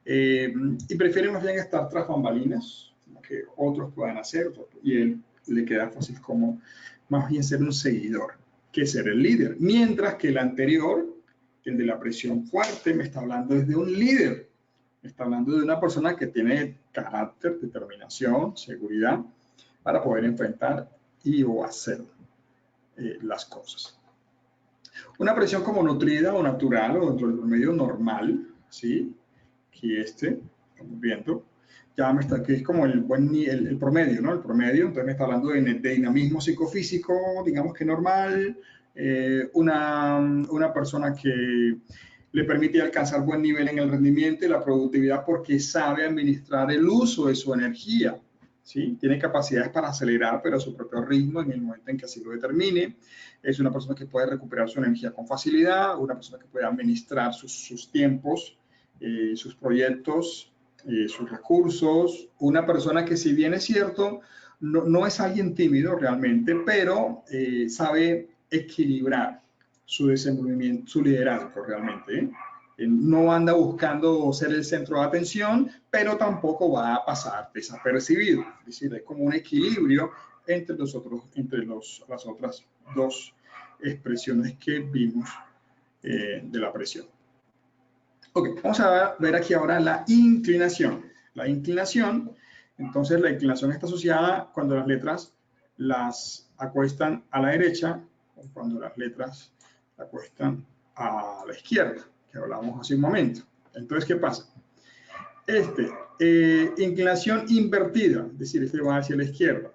y prefiere más bien estar tras bambalinas, que otros puedan hacer, y él le queda fácil como más bien ser un seguidor que ser el líder, mientras que el anterior, el de la presión fuerte, me está hablando desde un líder. Está hablando de una persona que tiene carácter, determinación, seguridad para poder enfrentar o hacer las cosas. Una presión como nutrida o natural o dentro del promedio normal, ¿sí? aquí estamos viendo, ya me está, que es como el promedio, ¿no? El promedio, entonces me está hablando de dinamismo psicofísico, digamos que normal, una persona que le permite alcanzar buen nivel en el rendimiento y la productividad porque sabe administrar el uso de su energía, ¿sí? Tiene capacidades para acelerar, pero a su propio ritmo en el momento en que así lo determine. Es una persona que puede recuperar su energía con facilidad, una persona que puede administrar sus tiempos, sus proyectos, sus recursos, una persona que, si bien es cierto, no es alguien tímido realmente, pero sabe equilibrar su desenvolvimiento, su liderazgo realmente, ¿eh? No anda buscando ser el centro de atención, pero tampoco va a pasar desapercibido. Es decir, es como un equilibrio entre las otras dos expresiones que vimos de la presión. Ok, vamos a ver aquí ahora la inclinación. La inclinación, entonces la inclinación está asociada cuando las letras las acuestan a la derecha o cuando las letras la acuestan a la izquierda, que hablamos hace un momento. Entonces, ¿qué pasa? Inclinación invertida, es decir, este va hacia la izquierda,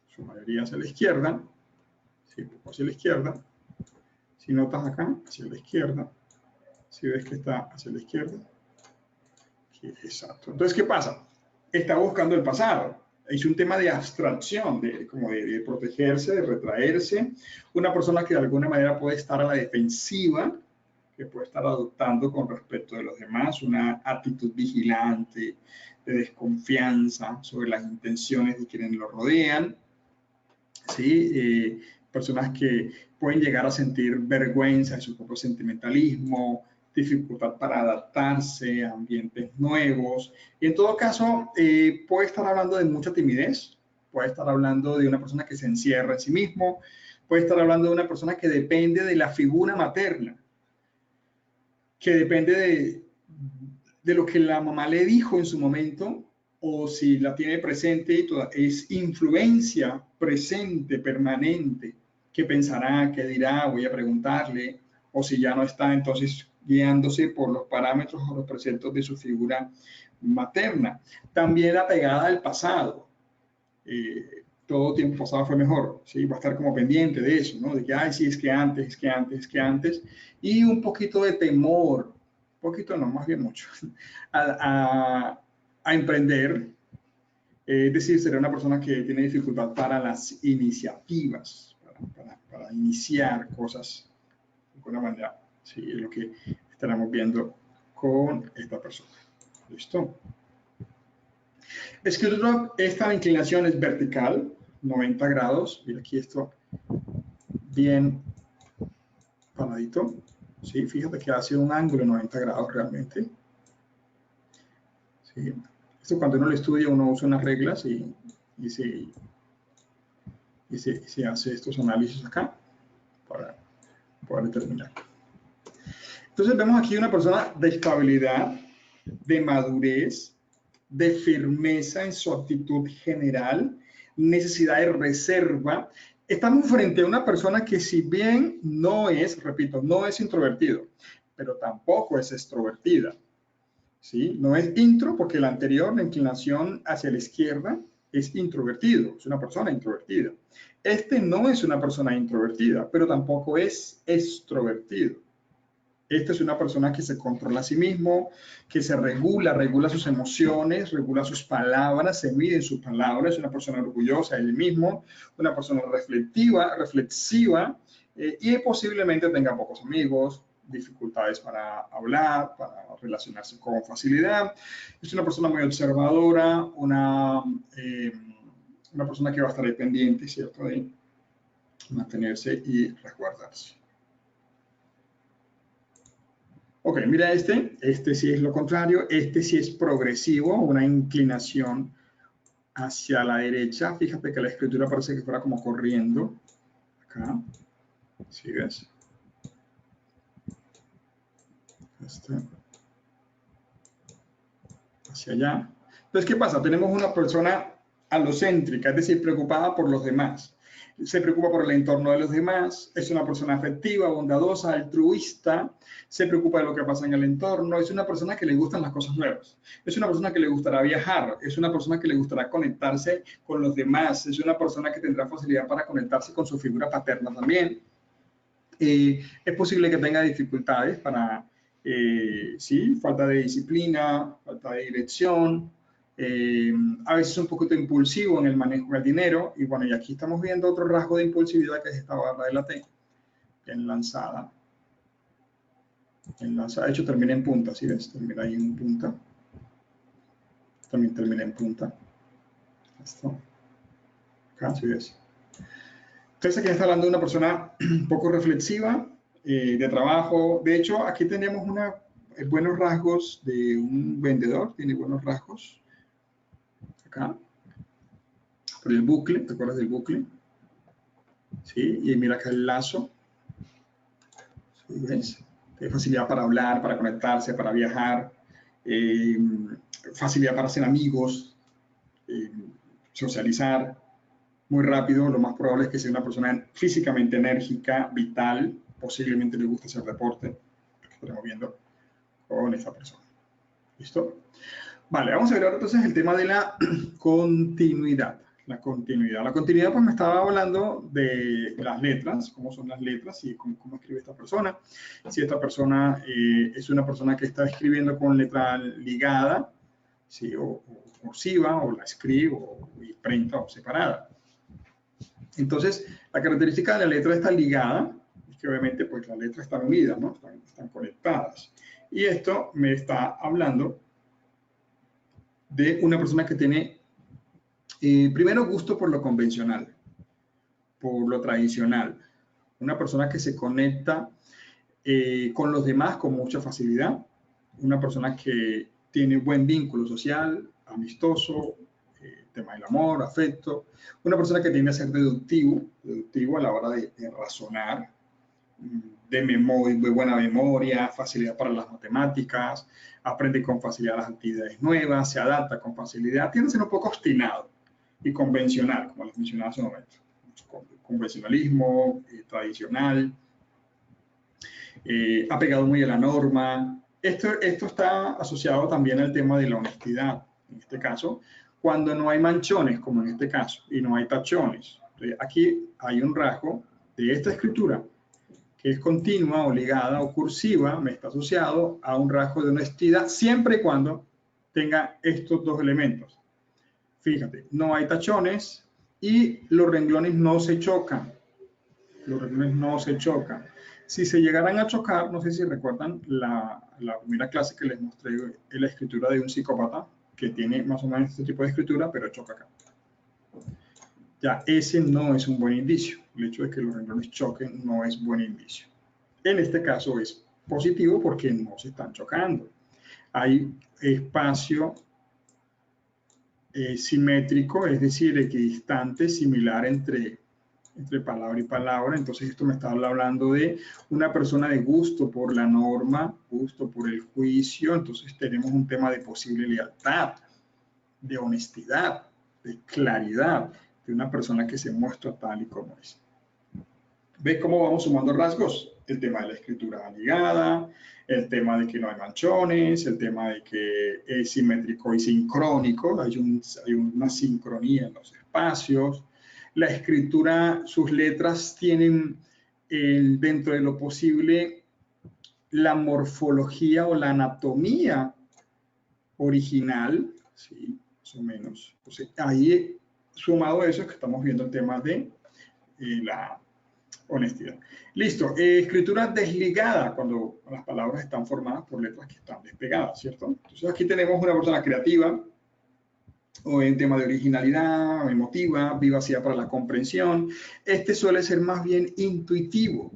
su mayoría hacia la izquierda, sí, hacia la izquierda. Si notas acá, hacia la izquierda. Si ves que está hacia la izquierda. Exacto. Entonces, ¿qué pasa? Está buscando el pasado. Es un tema de abstracción, como de protegerse, de retraerse. Una persona que de alguna manera puede estar a la defensiva, que puede estar adoptando con respecto de los demás una actitud vigilante, de desconfianza sobre las intenciones de quienes lo rodean. ¿Sí? Personas que pueden llegar a sentir vergüenza de su propio sentimentalismo, dificultad para adaptarse a ambientes nuevos. Y en todo caso, puede estar hablando de mucha timidez, puede estar hablando de una persona que se encierra en sí mismo, puede estar hablando de una persona que depende de la figura materna, que depende de lo que la mamá le dijo en su momento, o si la tiene presente y es influencia presente, permanente, que pensará, que dirá, voy a preguntarle, o si ya no está, entonces guiándose por los parámetros o los preceptos de su figura materna. También apegada al pasado. Todo tiempo pasado fue mejor, ¿sí? Va a estar como pendiente de eso, ¿no? De que, ay, sí, es que antes, y un poquito de temor, poquito no, más bien mucho, a emprender, es decir, será una persona que tiene dificultad para las iniciativas, para iniciar cosas de alguna manera, sí, es lo que estaremos viendo con esta persona. ¿Listo? Esta inclinación es vertical, 90 grados, mira aquí esto bien paradito, ¿sí? Fíjate que hace un ángulo de 90 grados realmente. ¿Sí? Esto cuando uno lo estudia, uno usa unas reglas y se hace estos análisis acá para poder determinar. Entonces vemos aquí una persona de estabilidad, de madurez, de firmeza en su actitud general, necesidad de reserva. Estamos frente a una persona que, si bien no es, repito, no es introvertido, pero tampoco es extrovertida. ¿Sí? No es intro porque el anterior, la inclinación hacia la izquierda, es introvertido, es una persona introvertida. Este no es una persona introvertida, pero tampoco es extrovertido. Esta es una persona que se controla a sí mismo, que se regula sus emociones, regula sus palabras, se mide en sus palabras, es una persona orgullosa de él mismo, una persona reflexiva, y posiblemente tenga pocos amigos, dificultades para hablar, para relacionarse con facilidad. Es una persona muy observadora, una persona que va a estar ahí pendiente, ¿cierto?, de mantenerse y resguardarse. Ok, mira este sí es lo contrario, este sí es progresivo, una inclinación hacia la derecha. Fíjate que la escritura parece que fuera como corriendo. Acá, ¿sí ves? Hacia allá. Entonces, ¿qué pasa? Tenemos una persona alocéntrica, es decir, preocupada por los demás. se preocupa por el entorno de los demás, es una persona afectiva, bondadosa, altruista, se preocupa de lo que pasa en el entorno, es una persona que le gustan las cosas nuevas, es una persona que le gustará viajar, es una persona que le gustará conectarse con los demás, es una persona que tendrá facilidad para conectarse con su figura paterna también. Es posible que tenga dificultades para, sí, falta de disciplina, falta de dirección, a veces un poquito impulsivo en el manejo del dinero, y bueno, y aquí estamos viendo otro rasgo de impulsividad que es esta barra de la T, enlazada. De hecho termina en punta, ¿sí ves? Termina ahí en punta. También termina en punta. Esto. Acá, ¿sí ves? Entonces aquí está hablando de una persona un poco reflexiva, de trabajo. De hecho, aquí tenemos buenos rasgos de un vendedor, tiene buenos rasgos. Acá. Por el bucle, ¿te acuerdas del bucle? ¿Sí? Y mira acá el lazo. ¿Sí ves? Tiene facilidad para hablar, para conectarse, para viajar. Facilidad para hacer amigos, socializar. Muy rápido, lo más probable es que sea una persona físicamente enérgica, vital, posiblemente le guste hacer deporte, lo que estaremos viendo con esta persona. ¿Listo? Vale, vamos a ver ahora entonces el tema de la continuidad. La continuidad, pues me estaba hablando de las letras, cómo son las letras y cómo escribe esta persona. Si esta persona es una persona que está escribiendo con letra ligada, ¿sí? o cursiva, o la escribe, o imprenta, o separada. Entonces, la característica de la letra está ligada, es que obviamente pues las letras están unidas, ¿no? Están conectadas. Y esto me está hablando de una persona que tiene, primero, gusto por lo convencional, por lo tradicional. Una persona que se conecta con los demás con mucha facilidad. Una persona que tiene buen vínculo social, amistoso, tema del amor, afecto. Una persona que tiende a ser deductivo a la hora de razonar, de buena memoria, facilidad para las matemáticas, aprende con facilidad las actividades nuevas, se adapta con facilidad, tiende a ser un poco obstinado y convencional, como les mencionaba hace un momento. Convencionalismo, tradicional, apegado muy a la norma. Esto está asociado también al tema de la honestidad, en este caso, cuando no hay manchones, como en este caso, y no hay tachones. Entonces, aquí hay un rasgo de esta escritura que es continua o ligada o cursiva, me está asociado a un rasgo de honestidad, siempre y cuando tenga estos dos elementos. Fíjate, no hay tachones y los renglones no se chocan. Los renglones no se chocan. Si se llegaran a chocar, no sé si recuerdan la primera clase que les mostré, la escritura de un psicópata, que tiene más o menos este tipo de escritura, pero choca acá. Ya, ese no es un buen indicio. El hecho de que los renglones choquen no es buen indicio. En este caso es positivo porque no se están chocando. Hay espacio simétrico, es decir, equidistante, similar entre palabra y palabra. Entonces esto me está hablando de una persona de gusto por la norma, gusto por el juicio. Entonces tenemos un tema de posible lealtad, de honestidad, de claridad, de una persona que se muestra tal y como es. ¿Ves cómo vamos sumando rasgos? El tema de la escritura ligada, el tema de que no hay manchones, el tema de que es simétrico y sincrónico, hay una sincronía en los espacios. La escritura, sus letras tienen dentro de lo posible la morfología o la anatomía original, ¿sí? Más o menos. Entonces, ahí, sumado a eso, es que estamos viendo el tema de la honestidad. Listo. Escritura desligada, cuando las palabras están formadas por letras que están despegadas, ¿cierto? Entonces, aquí tenemos una persona creativa, o en tema de originalidad, emotiva, vivacidad para la comprensión. Este suele ser más bien intuitivo.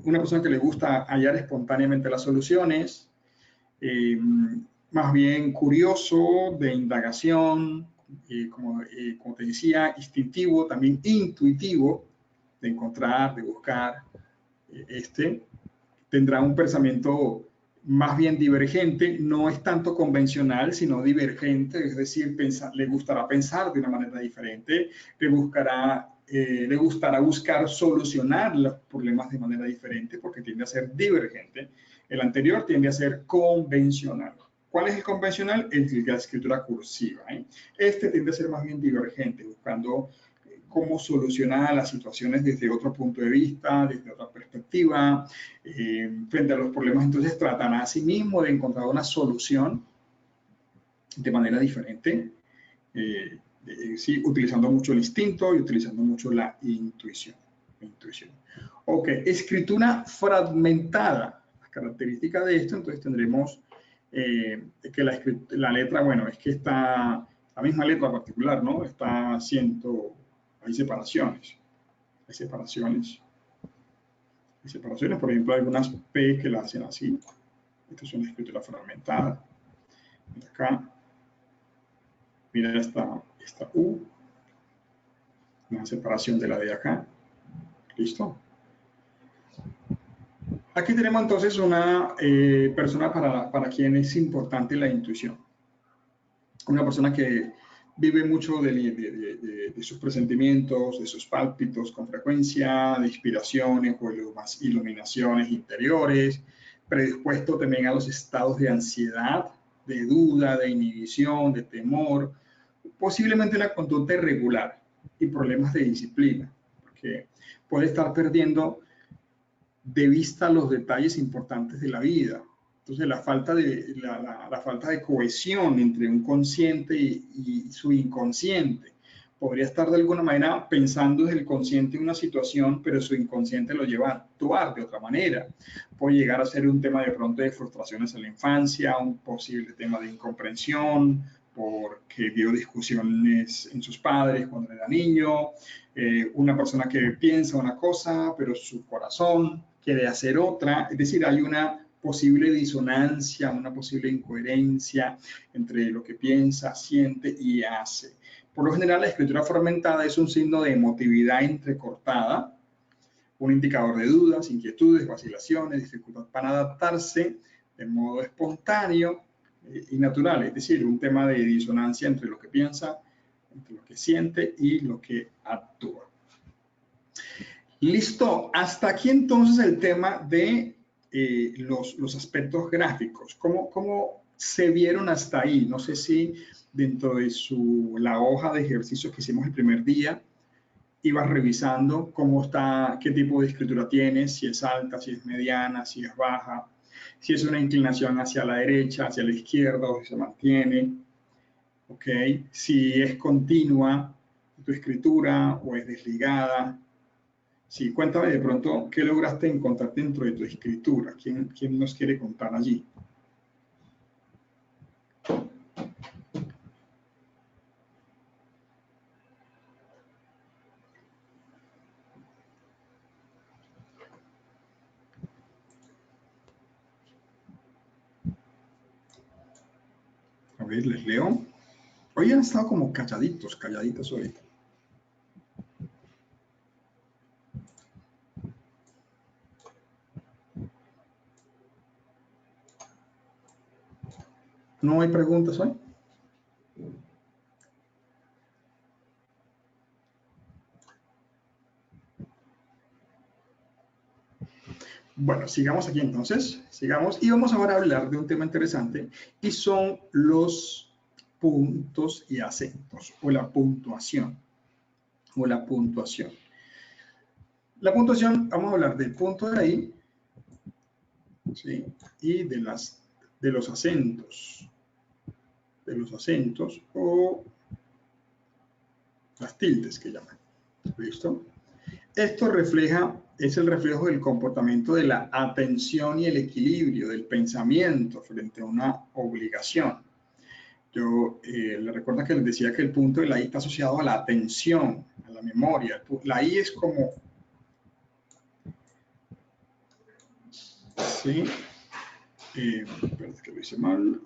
Una persona que le gusta hallar espontáneamente las soluciones, más bien curioso, de indagación, como te decía, instintivo, también intuitivo, de encontrar, de buscar. Tendrá un pensamiento más bien divergente, no es tanto convencional, sino divergente, es decir, le gustará pensar de una manera diferente, le gustará buscar solucionar los problemas de manera diferente porque tiende a ser divergente. El anterior tiende a ser convencional. ¿Cuál es el convencional? La escritura cursiva. Este tiende a ser más bien divergente, buscando cómo solucionar las situaciones desde otro punto de vista, desde otra perspectiva, frente a los problemas. Entonces tratará a sí mismo de encontrar una solución de manera diferente, sí, utilizando mucho el instinto y utilizando mucho la intuición. Ok, escritura fragmentada. La característica de esto, entonces tendremos que la letra, bueno, es que está, la misma letra particular, ¿no? Hay separaciones. Hay separaciones. Por ejemplo, hay algunas P que la hacen así. Esta es una escritura fragmentada. Mira acá. Mira esta U. Una separación de la de acá. ¿Listo? Aquí tenemos entonces una persona para quien es importante la intuición. Una persona que vive mucho de sus presentimientos, de sus pálpitos con frecuencia, de inspiraciones o iluminaciones interiores, predispuesto también a los estados de ansiedad, de duda, de inhibición, de temor, posiblemente una conducta irregular y problemas de disciplina, porque puede estar perdiendo de vista los detalles importantes de la vida. Entonces, la falta de cohesión entre un consciente y su inconsciente. Podría estar de alguna manera pensando desde el consciente en una situación, pero su inconsciente lo lleva a actuar de otra manera. Puede llegar a ser un tema de pronto de frustraciones en la infancia, un posible tema de incomprensión, porque vio discusiones en sus padres cuando era niño, una persona que piensa una cosa, pero su corazón quiere hacer otra. Es decir, hay una posible disonancia, una posible incoherencia entre lo que piensa, siente y hace. Por lo general, la escritura fragmentada es un signo de emotividad entrecortada, un indicador de dudas, inquietudes, vacilaciones, dificultad para adaptarse de modo espontáneo y natural, es decir, un tema de disonancia entre lo que piensa, entre lo que siente y lo que actúa. Listo, hasta aquí entonces el tema de los aspectos gráficos. ¿Cómo se vieron hasta ahí? No sé si dentro de la hoja de ejercicios que hicimos el primer día, ibas revisando cómo está, qué tipo de escritura tienes, si es alta, si es mediana, si es baja, si es una inclinación hacia la derecha, hacia la izquierda o si se mantiene, ¿ok? Si es continua tu escritura o es desligada. Sí, cuéntame de pronto qué lograste encontrar dentro de tu escritura. ¿Quién nos quiere contar allí? A ver, les leo. Hoy han estado como calladitos hoy. ¿No hay preguntas hoy? Bueno, sigamos aquí entonces, sigamos. Y vamos ahora a hablar de un tema interesante y son los puntos y acentos o la puntuación. La puntuación, vamos a hablar del punto de ahí, ¿sí? Y de los acentos. De los acentos o las tildes que llaman. ¿Listo? Esto es el reflejo del comportamiento de la atención y el equilibrio del pensamiento frente a una obligación. Yo le recuerdo que les decía que el punto de la I está asociado a la atención, a la memoria. La I es como... Sí. Espérate que lo hice mal.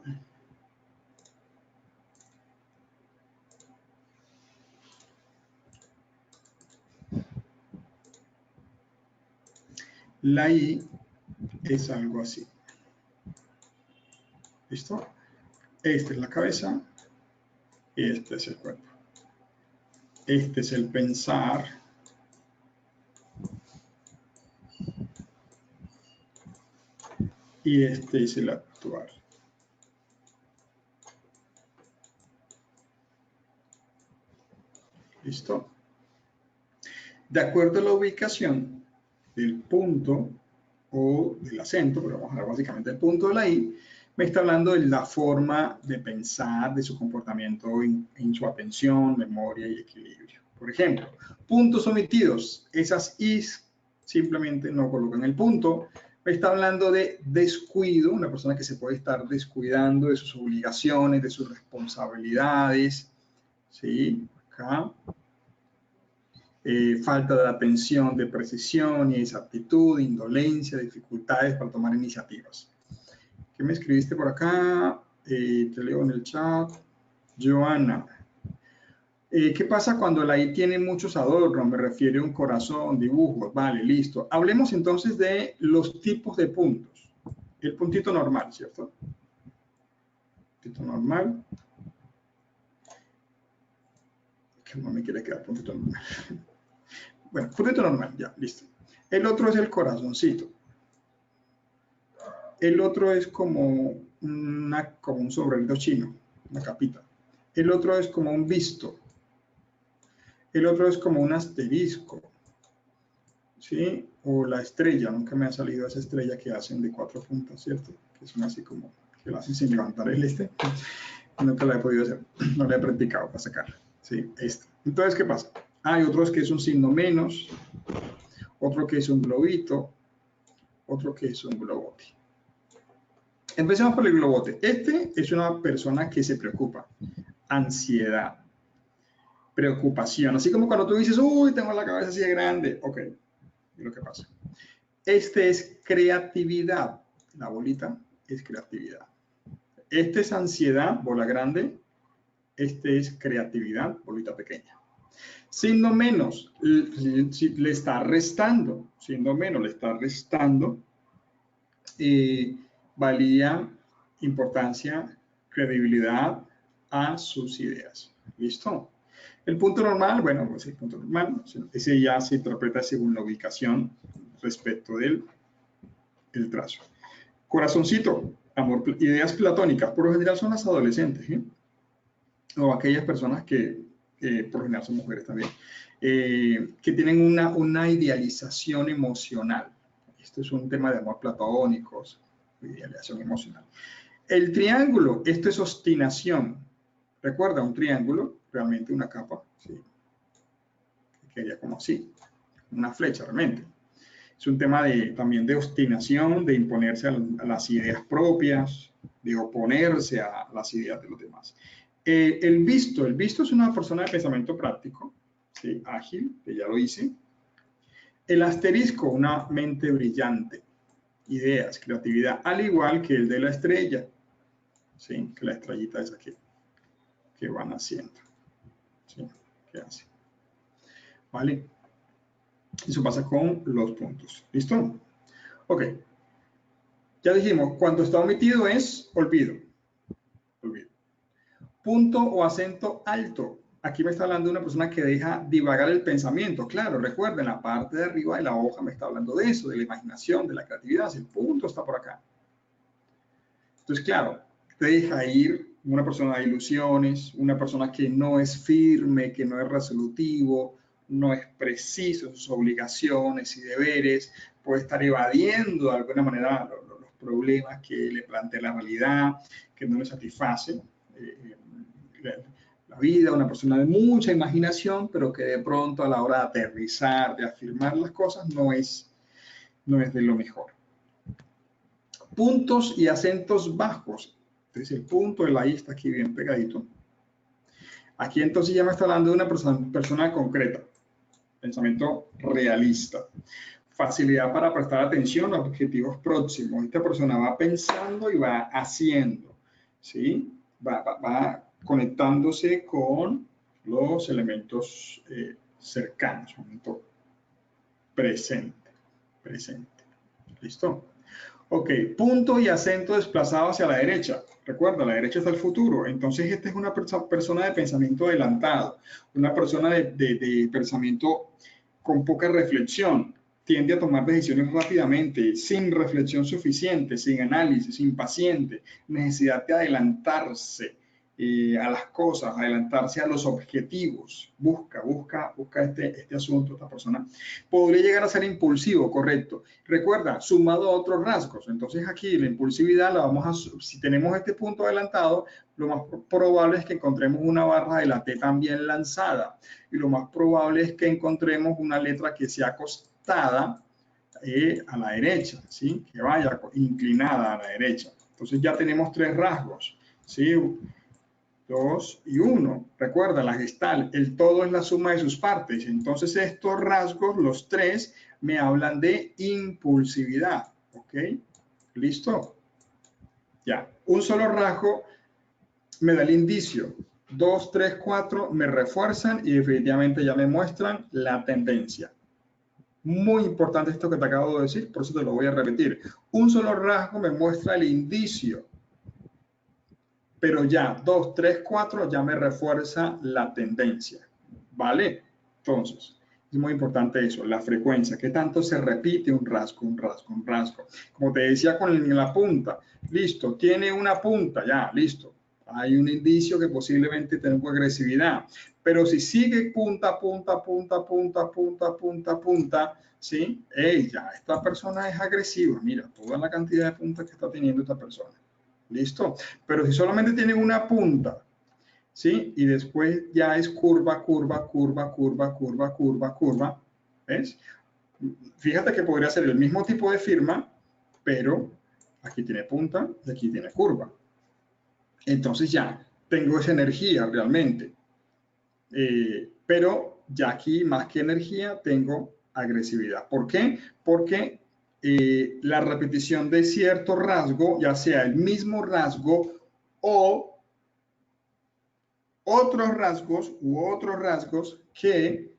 La I es algo así. Esta es la cabeza y este es el cuerpo. Este es el pensar. Y este es el actuar. ¿Listo? De acuerdo a la ubicación del punto o del acento, pero vamos a hablar básicamente del punto de la I, me está hablando de la forma de pensar, de su comportamiento en su atención, memoria y equilibrio. Por ejemplo, puntos omitidos. Esas Is simplemente no colocan el punto. Me está hablando de descuido, una persona que se puede estar descuidando de sus obligaciones, de sus responsabilidades. ¿Sí? Acá. Falta de atención, de precisión y exactitud, indolencia, dificultades para tomar iniciativas. ¿Qué me escribiste por acá? Te leo en el chat. Joana. ¿Qué pasa cuando la I tiene muchos adornos? Me refiero a un corazón, dibujos. Vale, listo. Hablemos entonces de los tipos de puntos. El puntito normal, ¿cierto? Puntito normal. Que no me quiere quedar puntito normal. Bueno, puntito normal, ya, listo. El otro es el corazoncito. El otro es como un sombrerito chino, una capita. El otro es como un visto. El otro es como un asterisco. ¿Sí? O la estrella, nunca me ha salido esa estrella que hacen de 4 puntas, ¿cierto? Que son así como, que la hacen sin levantar el este. Nunca la he podido hacer, no la he practicado para sacarla. ¿Sí? Esta. Entonces, ¿qué pasa? Hay otros que es un signo menos, otro que es un globito, otro que es un globote. Empecemos por el globote. Este es una persona que se preocupa. Ansiedad. Preocupación. Así como cuando tú dices, uy, tengo la cabeza así de grande. Ok, es lo que pasa. Este es creatividad. La bolita es creatividad. Este es ansiedad, bola grande. Este es creatividad, bolita pequeña. Signo menos, le está restando. Signo menos, le está restando. Valía, importancia, credibilidad a sus ideas. ¿Listo? El punto normal, bueno, pues el punto normal, ese ya se interpreta según la ubicación respecto del trazo. Corazoncito, amor, ideas platónicas, por lo general son las adolescentes, ¿eh? O aquellas personas que por lo general son mujeres también, que tienen una idealización emocional. Esto es un tema de amor platónicos, idealización emocional. El triángulo, esto es obstinación. Recuerda, un triángulo, realmente una capa, ¿sí? Que quedaría como así, una flecha realmente. Es un tema también de obstinación, de imponerse a las ideas propias, de oponerse a las ideas de los demás. El visto es una persona de pensamiento práctico, ¿sí? Ágil, que ya lo hice. El asterisco, una mente brillante, ideas, creatividad, al igual que el de la estrella, ¿sí? Que la estrellita es aquí, que van haciendo, ¿sí? ¿Qué hace? ¿Vale? Eso pasa con los puntos. ¿Listo? Ok. Ya dijimos, cuando está omitido es olvido. Olvido. Punto o acento alto. Aquí me está hablando de una persona que deja divagar el pensamiento. Claro, recuerden, la parte de arriba de la hoja me está hablando de eso, de la imaginación, de la creatividad. El punto está por acá. Entonces, claro, te deja ir una persona de ilusiones, una persona que no es firme, que no es resolutivo, no es preciso en sus obligaciones y deberes, puede estar evadiendo de alguna manera los problemas que le plantea la realidad, que no le satisface la vida, una persona de mucha imaginación, pero que de pronto a la hora de aterrizar, de afirmar las cosas, no es de lo mejor. Puntos y acentos bajos. Entonces el punto de la I está aquí bien pegadito. Aquí entonces ya me está hablando de una persona concreta. Pensamiento realista. Facilidad para prestar atención a objetivos próximos. Esta persona va pensando y va haciendo, ¿sí? Va conectándose con los elementos cercanos, momento presente. ¿Listo? Ok, punto y acento desplazado hacia la derecha. Recuerda, a la derecha está el futuro. Entonces, esta es una persona de pensamiento adelantado, una persona de pensamiento con poca reflexión. Tiende a tomar decisiones rápidamente, sin reflexión suficiente, sin análisis, impaciente, necesidad de adelantarse a las cosas, adelantarse a los objetivos. Busca este asunto, esta persona. Podría llegar a ser impulsivo, correcto. Recuerda, sumado a otros rasgos. Entonces aquí la impulsividad la vamos a, si tenemos este punto adelantado, lo más probable es que encontremos una barra de la T también lanzada. Y lo más probable es que encontremos una letra que sea acostada a la derecha, ¿sí? Que vaya inclinada a la derecha. Entonces ya tenemos tres rasgos, ¿sí? 2 y 1. Recuerda, la Gestalt, el todo es la suma de sus partes. Entonces estos rasgos, los tres, me hablan de impulsividad. ¿Ok? ¿Listo? Ya. Un solo rasgo me da el indicio. 2, 3, 4 me refuerzan y definitivamente ya me muestran la tendencia. Muy importante esto que te acabo de decir, por eso te lo voy a repetir. Un solo rasgo me muestra el indicio, pero ya 2, 3, 4 ya me refuerza la tendencia, ¿vale? Entonces, es muy importante eso, la frecuencia, qué tanto se repite un rasgo, un rasgo, un rasgo. Como te decía con la punta, listo, tiene una punta, ya, listo. Hay un indicio que posiblemente tenga agresividad, pero si sigue punta, punta, punta, punta, punta, punta, punta, ¿sí? Ya, esta persona es agresiva, mira, toda la cantidad de puntas que está teniendo esta persona. ¿Listo? Pero si solamente tienen una punta, ¿sí? Y después ya es curva, curva, curva, curva, curva, curva, curva, ¿ves? Fíjate que podría ser el mismo tipo de firma, pero aquí tiene punta y aquí tiene curva. Entonces ya tengo esa energía realmente. Pero ya aquí, más que energía, tengo agresividad. ¿Por qué? Porque la repetición de cierto rasgo, ya sea el mismo rasgo o otros rasgos que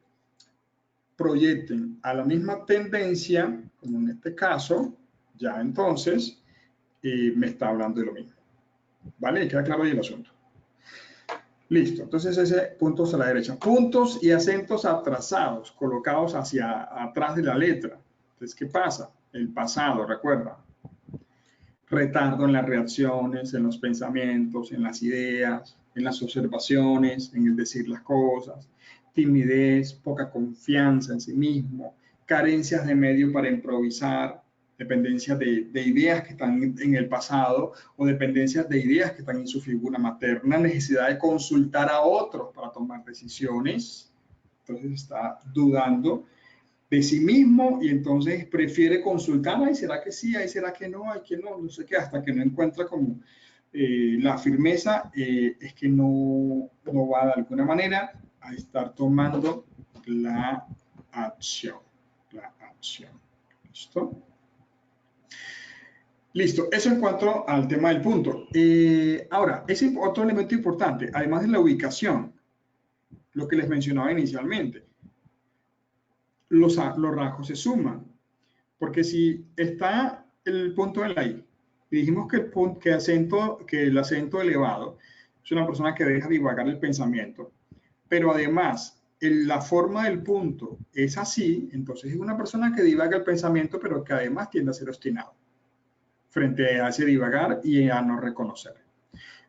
proyecten a la misma tendencia, como en este caso, ya entonces me está hablando de lo mismo. ¿Vale? ¿Queda claro ahí el asunto? Listo, entonces ese puntos a la derecha. Puntos y acentos atrasados, colocados hacia atrás de la letra. Entonces, ¿qué pasa? El pasado, recuerda. Retardo en las reacciones, en los pensamientos, en las ideas, en las observaciones, en el decir las cosas. Timidez, poca confianza en sí mismo, carencias de medio para improvisar, dependencias de ideas que están en el pasado o dependencias de ideas que están en su figura materna, necesidad de consultar a otros para tomar decisiones. Entonces está dudando de sí mismo y entonces prefiere consultar, ay, ¿será que sí? Ay, ¿será que no? Ay, que no, no sé qué, hasta que no encuentra como la firmeza, es que no va de alguna manera a estar tomando la acción. ¿Listo? Listo, eso en cuanto al tema del punto. Ahora, es otro elemento importante, además de la ubicación, lo que les mencionaba inicialmente. Los rasgos se suman, porque si está el punto en la I, y dijimos que el acento elevado es una persona que deja divagar el pensamiento, pero además la forma del punto es así, entonces es una persona que divaga el pensamiento, pero que además tiende a ser obstinado frente a ese divagar y a no reconocer.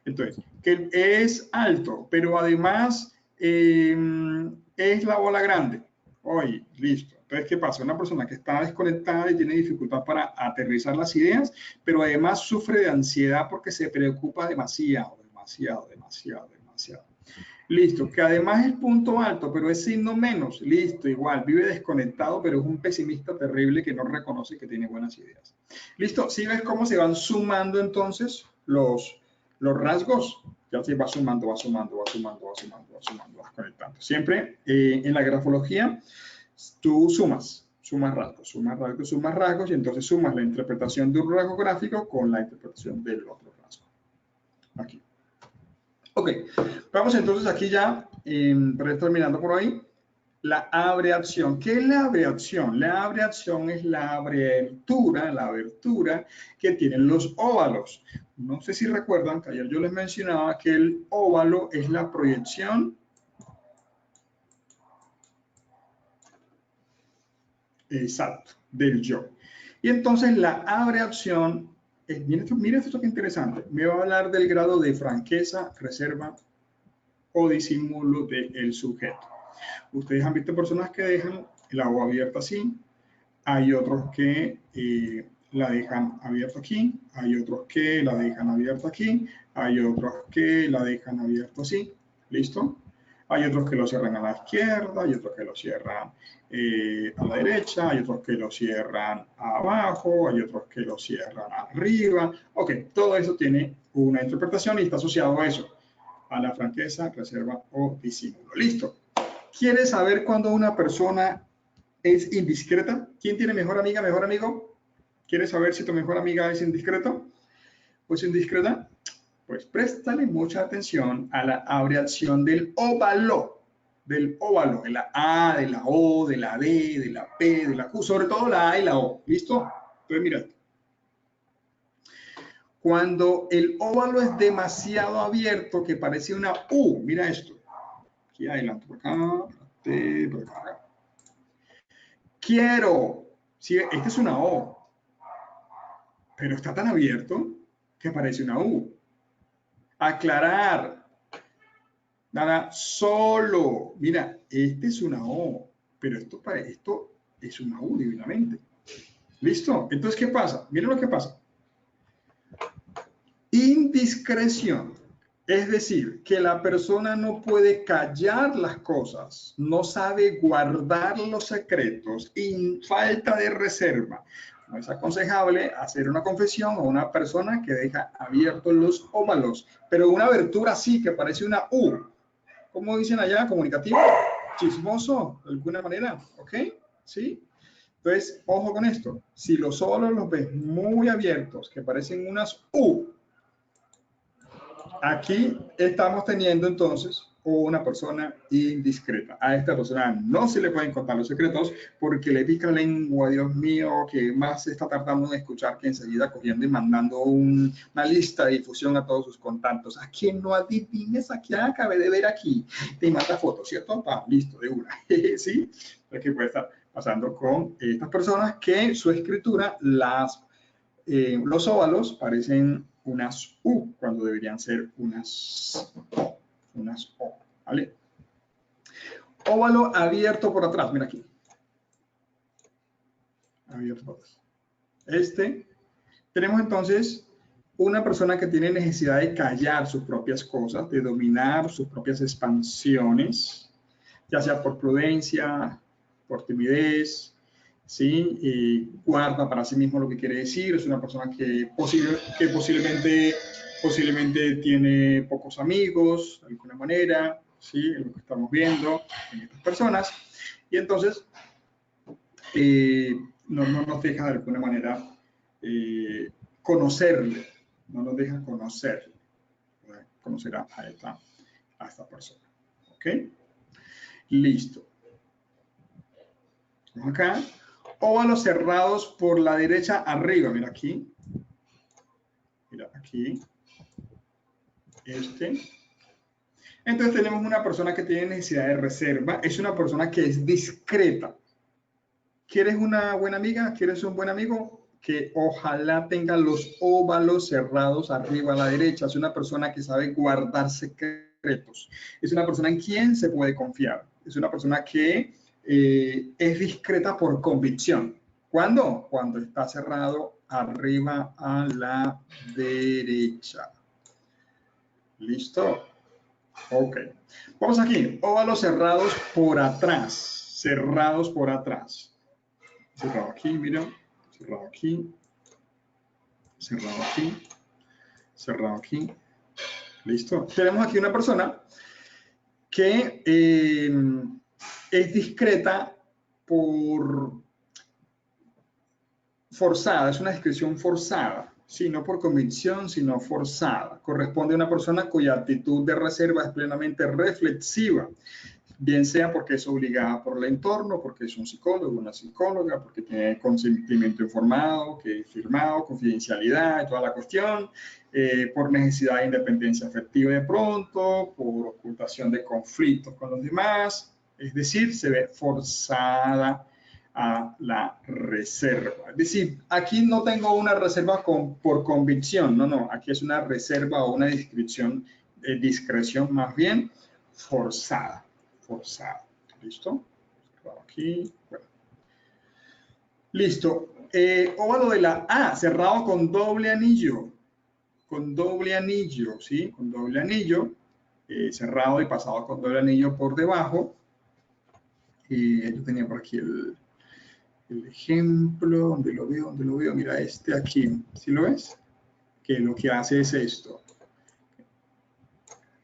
Entonces, que es alto, pero además es la bola grande. Oye, listo. Entonces, ¿qué pasa? Una persona que está desconectada y tiene dificultad para aterrizar las ideas, pero además sufre de ansiedad porque se preocupa demasiado, demasiado, demasiado, demasiado. Listo, que además es punto alto, pero es signo menos. Listo, igual, vive desconectado, pero es un pesimista terrible que no reconoce que tiene buenas ideas. Listo, ¿sí ves cómo se van sumando entonces los rasgos? Ya se va sumando, va sumando, va sumando, va sumando, va sumando, vas conectando. Siempre en la grafología tú sumas rasgos y entonces sumas la interpretación de un rasgo gráfico con la interpretación del otro rasgo. Aquí. Ok, vamos entonces aquí ya, para ir terminando por ahí, la abreacción. ¿Qué es la abreacción? La abreacción es la abertura que tienen los óvalos. No sé si recuerdan que ayer yo les mencionaba que el óvalo es la proyección exacto del yo. Y entonces la abreacción, mira esto que interesante, me va a hablar del grado de franqueza, reserva o disimulo del sujeto. Ustedes han visto personas que dejan la O abierta así, hay otros que la dejan abierta aquí, hay otros que la dejan abierta aquí, hay otros que la dejan abierta así, ¿listo? Hay otros que lo cierran a la izquierda, hay otros que lo cierran a la derecha, hay otros que lo cierran abajo, hay otros que lo cierran arriba. Ok, todo eso tiene una interpretación y está asociado a eso, a la franqueza, reserva o disimulo. Listo. ¿Quieres saber cuándo una persona es indiscreta? ¿Quién tiene mejor amiga, mejor amigo? ¿Quieres saber si tu mejor amiga es indiscreta? Pues indiscreta. Pues préstale mucha atención a la abreacción del óvalo, de la A, de la O, de la D, de la P, de la Q, sobre todo la A y la O. ¿Listo? Entonces, mira. Cuando el óvalo es demasiado abierto, que parece una U, mira esto. Aquí adelante, por acá, por acá. Quiero. Sí, esta es una O, pero está tan abierto que parece una U. Aclarar. Nada, solo. Mira, este es una O, pero esto es una U divinamente. ¿Listo? Entonces, ¿qué pasa? Miren lo que pasa. Indiscreción. Es decir, que la persona no puede callar las cosas, no sabe guardar los secretos y falta de reserva. No es aconsejable hacer una confesión a una persona que deja abiertos los óvalos, pero una abertura así que parece una U. ¿Cómo dicen allá? Comunicativo, chismoso, de alguna manera, ¿ok? ¿Sí? Entonces, ojo con esto. Si los óvalos los ves muy abiertos, que parecen unas U, aquí estamos teniendo entonces una persona indiscreta. A esta persona no se le pueden contar los secretos porque le pica la lengua, Dios mío, que más se está tratando de escuchar que enseguida cogiendo y mandando una lista de difusión a todos sus contactos. ¿A quién no adivines? Aquí acabé de ver aquí. Te manda fotos, ¿cierto? Listo, de una. ¿Sí? Es que puede estar pasando con estas personas que su escritura, los óvalos parecen unas U cuando deberían ser unas O, ¿vale? Óvalo abierto por atrás, mira aquí. Abierto por atrás. Tenemos entonces una persona que tiene necesidad de callar sus propias cosas, de dominar sus propias expansiones, ya sea por prudencia, por timidez, ¿sí? Guarda para sí mismo lo que quiere decir, es una persona que posiblemente tiene pocos amigos, de alguna manera, ¿sí? Es lo que estamos viendo en estas personas, y entonces no nos deja de alguna manera conocerle, no nos deja conocer a esta persona, ¿ok? Listo. Vamos acá. Óvalos cerrados por la derecha arriba. Mira aquí. Mira aquí. Entonces tenemos una persona que tiene necesidad de reserva. Es una persona que es discreta. ¿Quieres una buena amiga? ¿Quieres un buen amigo? Que ojalá tenga los óvalos cerrados arriba a la derecha. Es una persona que sabe guardar secretos. Es una persona en quien se puede confiar. Es una persona que es discreta por convicción. ¿Cuándo? Cuando está cerrado arriba a la derecha. ¿Listo? Ok. Vamos aquí. Óvalos cerrados por atrás. Cerrados por atrás. Cerrado aquí, mira. Cerrado aquí. Cerrado aquí. Cerrado aquí. ¿Listo? Tenemos aquí una persona que es discreta por forzada, es una descripción forzada, ¿sí? No por convicción, sino forzada. Corresponde a una persona cuya actitud de reserva es plenamente reflexiva. bien sea porque es obligada por el entorno, porque es un psicólogo, una psicóloga, porque tiene consentimiento informado, que firmado, confidencialidad y toda la cuestión, por necesidad de independencia afectiva de pronto, por ocultación de conflictos con los demás, es decir, se ve forzada a la reserva. Es decir, aquí no tengo una reserva por convicción, no, aquí es una reserva o una discreción más bien forzada. ¿Listo? Aquí, bueno. Listo. Óvalo de la A, cerrado con doble anillo. ¿Sí? Con doble anillo. Cerrado y pasado con doble anillo por debajo. Yo tenía por aquí el ejemplo, donde lo veo, mira este aquí, ¿sí lo ves? Que lo que hace es esto.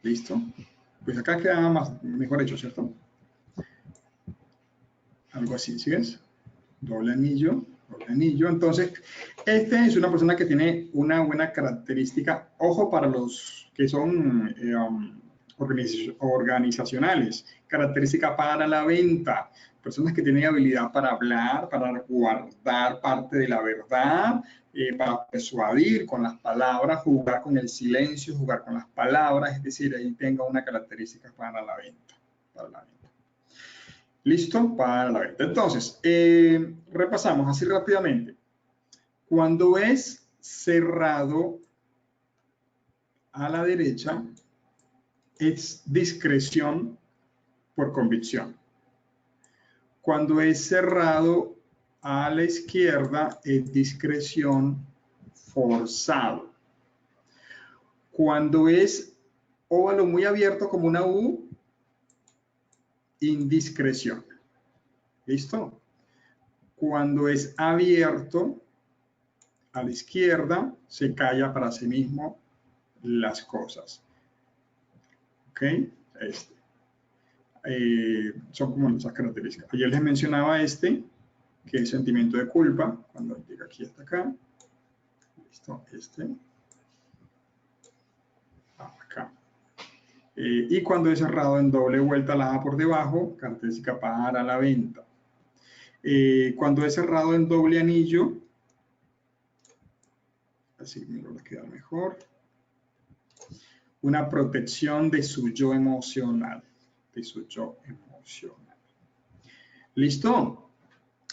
¿Listo? Pues acá queda mejor hecho, ¿cierto? Algo así, ¿sí ves? Doble anillo. Entonces, este es una persona que tiene una buena característica, ojo para los que son organizacionales, característica para la venta, personas que tienen habilidad para hablar, para guardar parte de la verdad, para persuadir con las palabras, jugar con el silencio, jugar con las palabras, es decir, ahí tenga una característica para la venta. ¿Listo? Para la venta. Entonces, repasamos así rápidamente. Cuando es cerrado a la derecha, es discreción por convicción. Cuando es cerrado a la izquierda, es discreción forzado. Cuando es óvalo muy abierto como una U, indiscreción. ¿Listo? Cuando es abierto a la izquierda, se calla para sí mismo las cosas. ¿Ok? Son como esas características. Ayer les mencionaba que es el sentimiento de culpa, cuando llega aquí hasta acá. Listo, acá. Y cuando es cerrado en doble vuelta la A por debajo, característica para la venta. Cuando es cerrado en doble anillo, así me lo va a quedar mejor, una protección de su yo emocional, ¿Listo?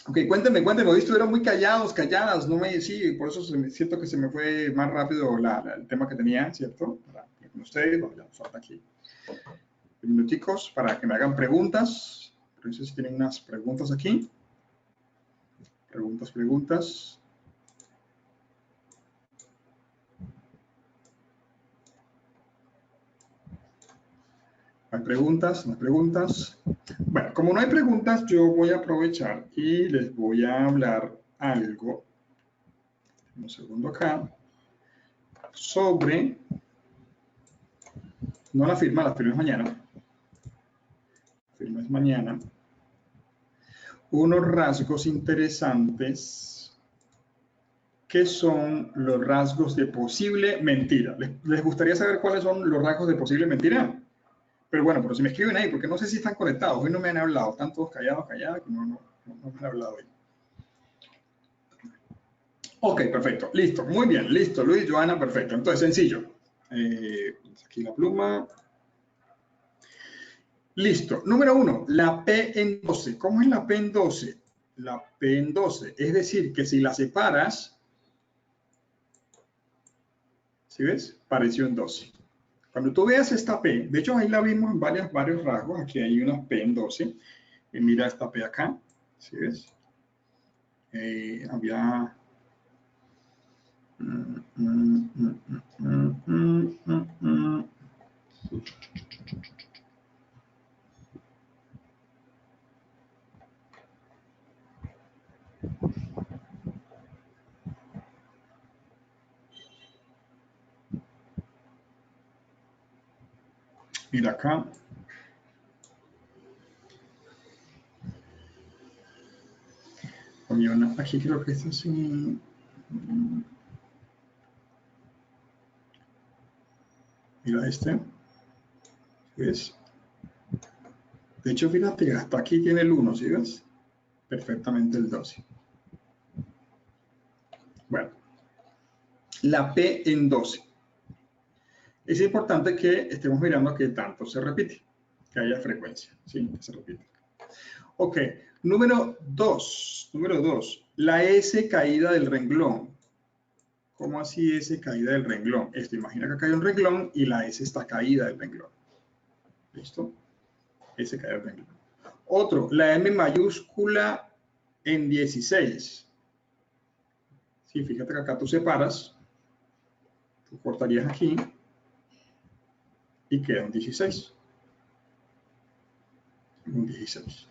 Ok, cuéntenme, hoy estuvieron muy calladas, no me sí, por eso siento que se me fue más rápido el tema que tenía, ¿cierto? Para con ustedes, bueno, ya nos falta aquí minuticos para que me hagan preguntas. No sé si tienen unas preguntas aquí. Preguntas. ¿Hay preguntas? ¿No hay preguntas? Bueno, como no hay preguntas, yo voy a aprovechar y les voy a hablar algo, un segundo acá, sobre, no la firma es mañana, la firma es mañana, unos rasgos interesantes que son los rasgos de posible mentira. ¿Les gustaría saber cuáles son los rasgos de posible mentira? Pero bueno, pero si me escriben ahí, porque no sé si están conectados, hoy no me han hablado, están todos callados, que no me han hablado hoy. Ok, perfecto, listo, muy bien, listo, Luis, Joana, perfecto. Entonces, sencillo. Aquí la pluma. Listo. Número 1, la P en 12. ¿Cómo es la P en 12? La P en 12, es decir, que si la separas, ¿sí ves? Pareció en 12. Cuando tú veas esta P, de hecho ahí la vimos en varios rasgos, aquí hay una P en 12, y mira esta P acá, ¿sí ves? Había... Mira acá. Aquí creo que esto sí. Mira este. ¿Ves? De hecho, fíjate, hasta aquí tiene el 1, ¿sí ves? Perfectamente el 12. Bueno, la P en 12. Es importante que estemos mirando que tanto se repite, que haya frecuencia, ¿sí? Que se repite. Ok, número 2. Número 2. La S caída del renglón. ¿Cómo así S caída del renglón? Esto, imagina que acá hay un renglón y la S está caída del renglón. ¿Listo? S caída del renglón. Otro, la M mayúscula en 16. Sí, fíjate que acá tú separas, tú cortarías aquí y queda un 16. Un 16.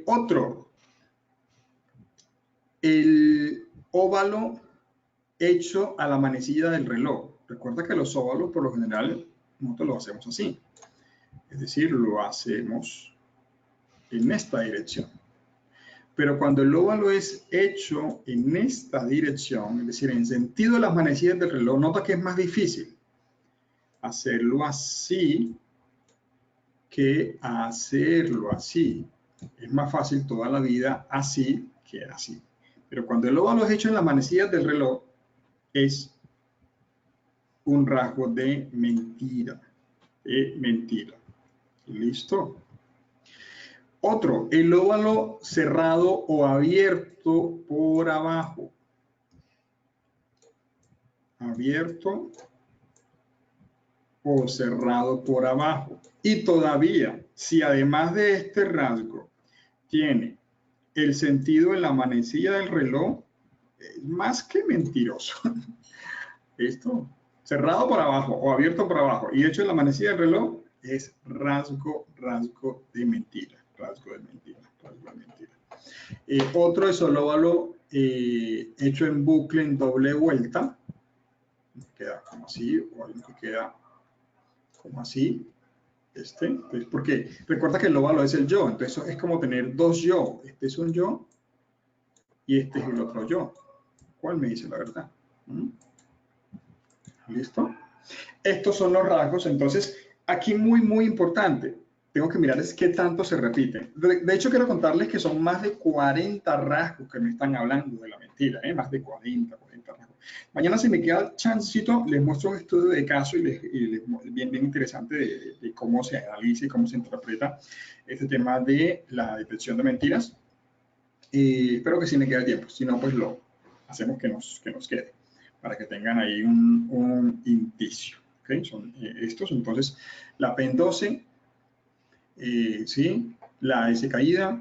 Otro, el óvalo hecho a la manecilla del reloj. Recuerda que los óvalos por lo general nosotros lo hacemos así. Es decir, lo hacemos en esta dirección. Pero cuando el óvalo es hecho en esta dirección, es decir, en sentido de las manecillas del reloj, nota que es más difícil hacerlo así que hacerlo así. Es más fácil toda la vida así que así. Pero cuando el óvalo es hecho en las manecillas del reloj, es un rasgo de mentira. De mentira. ¿Listo? Otro, el óvalo cerrado o abierto por abajo. Abierto o cerrado por abajo. Y todavía, si además de este rasgo tiene el sentido en la manecilla del reloj, es más que mentiroso. ¿Listo? Cerrado por abajo o abierto por abajo y hecho en la manecilla del reloj es rasgo de mentira. Rasgo de mentira. Rasgo de mentira. Otro es el óvalo hecho en bucle en doble vuelta. Queda como así, o hay uno que queda como así. Entonces, porque recuerda que el óvalo es el yo, entonces es como tener dos yo. Este es un yo y este es el otro yo. ¿Cuál me dice la verdad? ¿Mm? ¿Listo? Estos son los rasgos, entonces aquí muy importante, tengo que mirar es qué tanto se repiten. De hecho, quiero contarles que son más de 40 rasgos que me están hablando de la mentira, más de 40 rasgos. Mañana, si me queda chancito, les muestro un estudio de caso bien interesante de cómo se analiza y cómo se interpreta este tema de la detección de mentiras. Espero que sí me quede tiempo, si no, pues lo hacemos que nos quede, para que tengan ahí un indicio. ¿Okay? Son estos, entonces, la PEN 12, ¿sí? La S caída,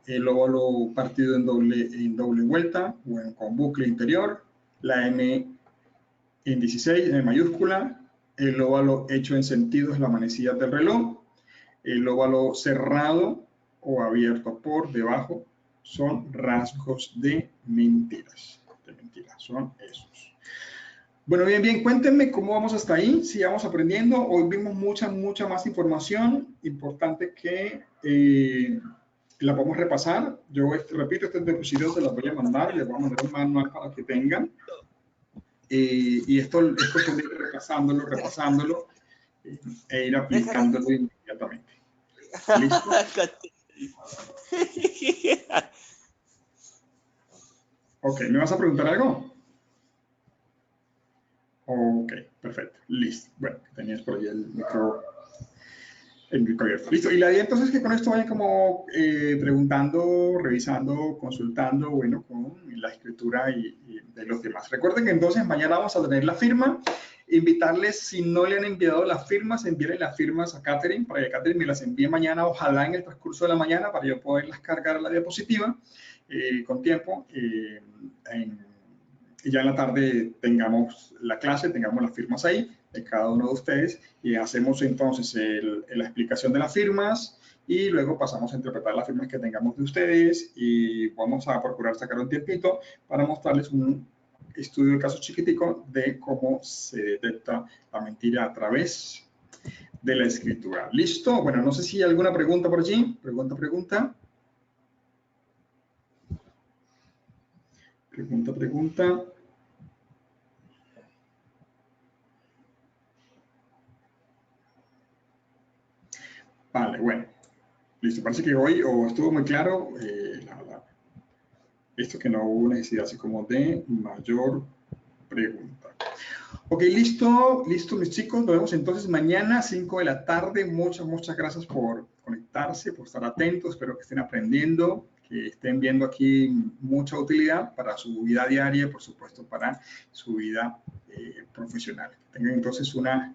el óvalo partido en doble vuelta, bueno, con bucle interior, la M en 16, en mayúscula, el óvalo hecho en sentidos, la manecilla del reloj, el óvalo cerrado o abierto por debajo, son rasgos de mentiras. Son esos. Bueno, bien, cuéntenme cómo vamos hasta ahí, sigamos aprendiendo. Hoy vimos mucha más información, importante que la podemos repasar. Yo repito, este diapositiva se las voy a mandar, les voy a mandar un manual para que tengan. Y esto pueden ir repasándolo e ir aplicándolo inmediatamente. ¿Listo? Ok, ¿me vas a preguntar algo? Ok, perfecto, listo. Bueno, tenías por ahí el micro abierto. Listo, y la idea entonces es que con esto vayan como preguntando, revisando, consultando, bueno, con la escritura y de los demás. Recuerden que entonces mañana vamos a tener la firma. Invitarles, si no le han enviado las firmas, envíenle las firmas a Catherine para que Catherine me las envíe mañana, ojalá en el transcurso de la mañana, para yo poderlas cargar a la diapositiva con tiempo. Y ya en la tarde tengamos la clase, tengamos las firmas ahí de cada uno de ustedes y hacemos entonces la explicación de las firmas y luego pasamos a interpretar las firmas que tengamos de ustedes y vamos a procurar sacar un tiempito para mostrarles un estudio de caso chiquitico de cómo se detecta la mentira a través de la escritura. ¿Listo? Bueno, no sé si hay alguna pregunta por allí. Pregunta. Vale, bueno. Listo, parece que hoy estuvo muy claro esto, que no hubo necesidad así como de mayor pregunta. Ok, listo, mis chicos. Nos vemos entonces mañana, 5 de la tarde. Muchas gracias por conectarse, por estar atentos. Espero que estén aprendiendo, que estén viendo aquí mucha utilidad para su vida diaria, por supuesto, para su vida profesional. Tengan entonces una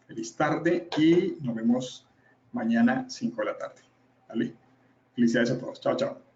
feliz tarde y nos vemos mañana, 5 de la tarde. ¿Vale? Felicidades a todos. Chao, chao.